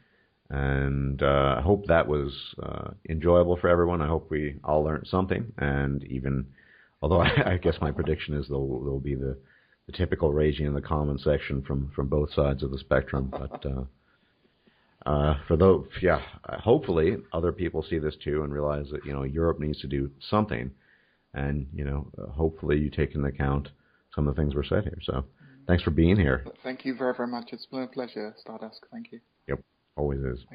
Speaker 2: And
Speaker 1: I hope that was enjoyable for everyone. I hope we all learned something. And even, although I guess my prediction is there'll be the typical raging in the comment section from both sides of the spectrum. But for those, hopefully other people see this too and realize that Europe needs to do something. And hopefully you take into account some of the things were said here. So thanks for being here.
Speaker 2: Thank you very, very much. It's been a pleasure, Stardust. Thank you.
Speaker 1: Yep, always is.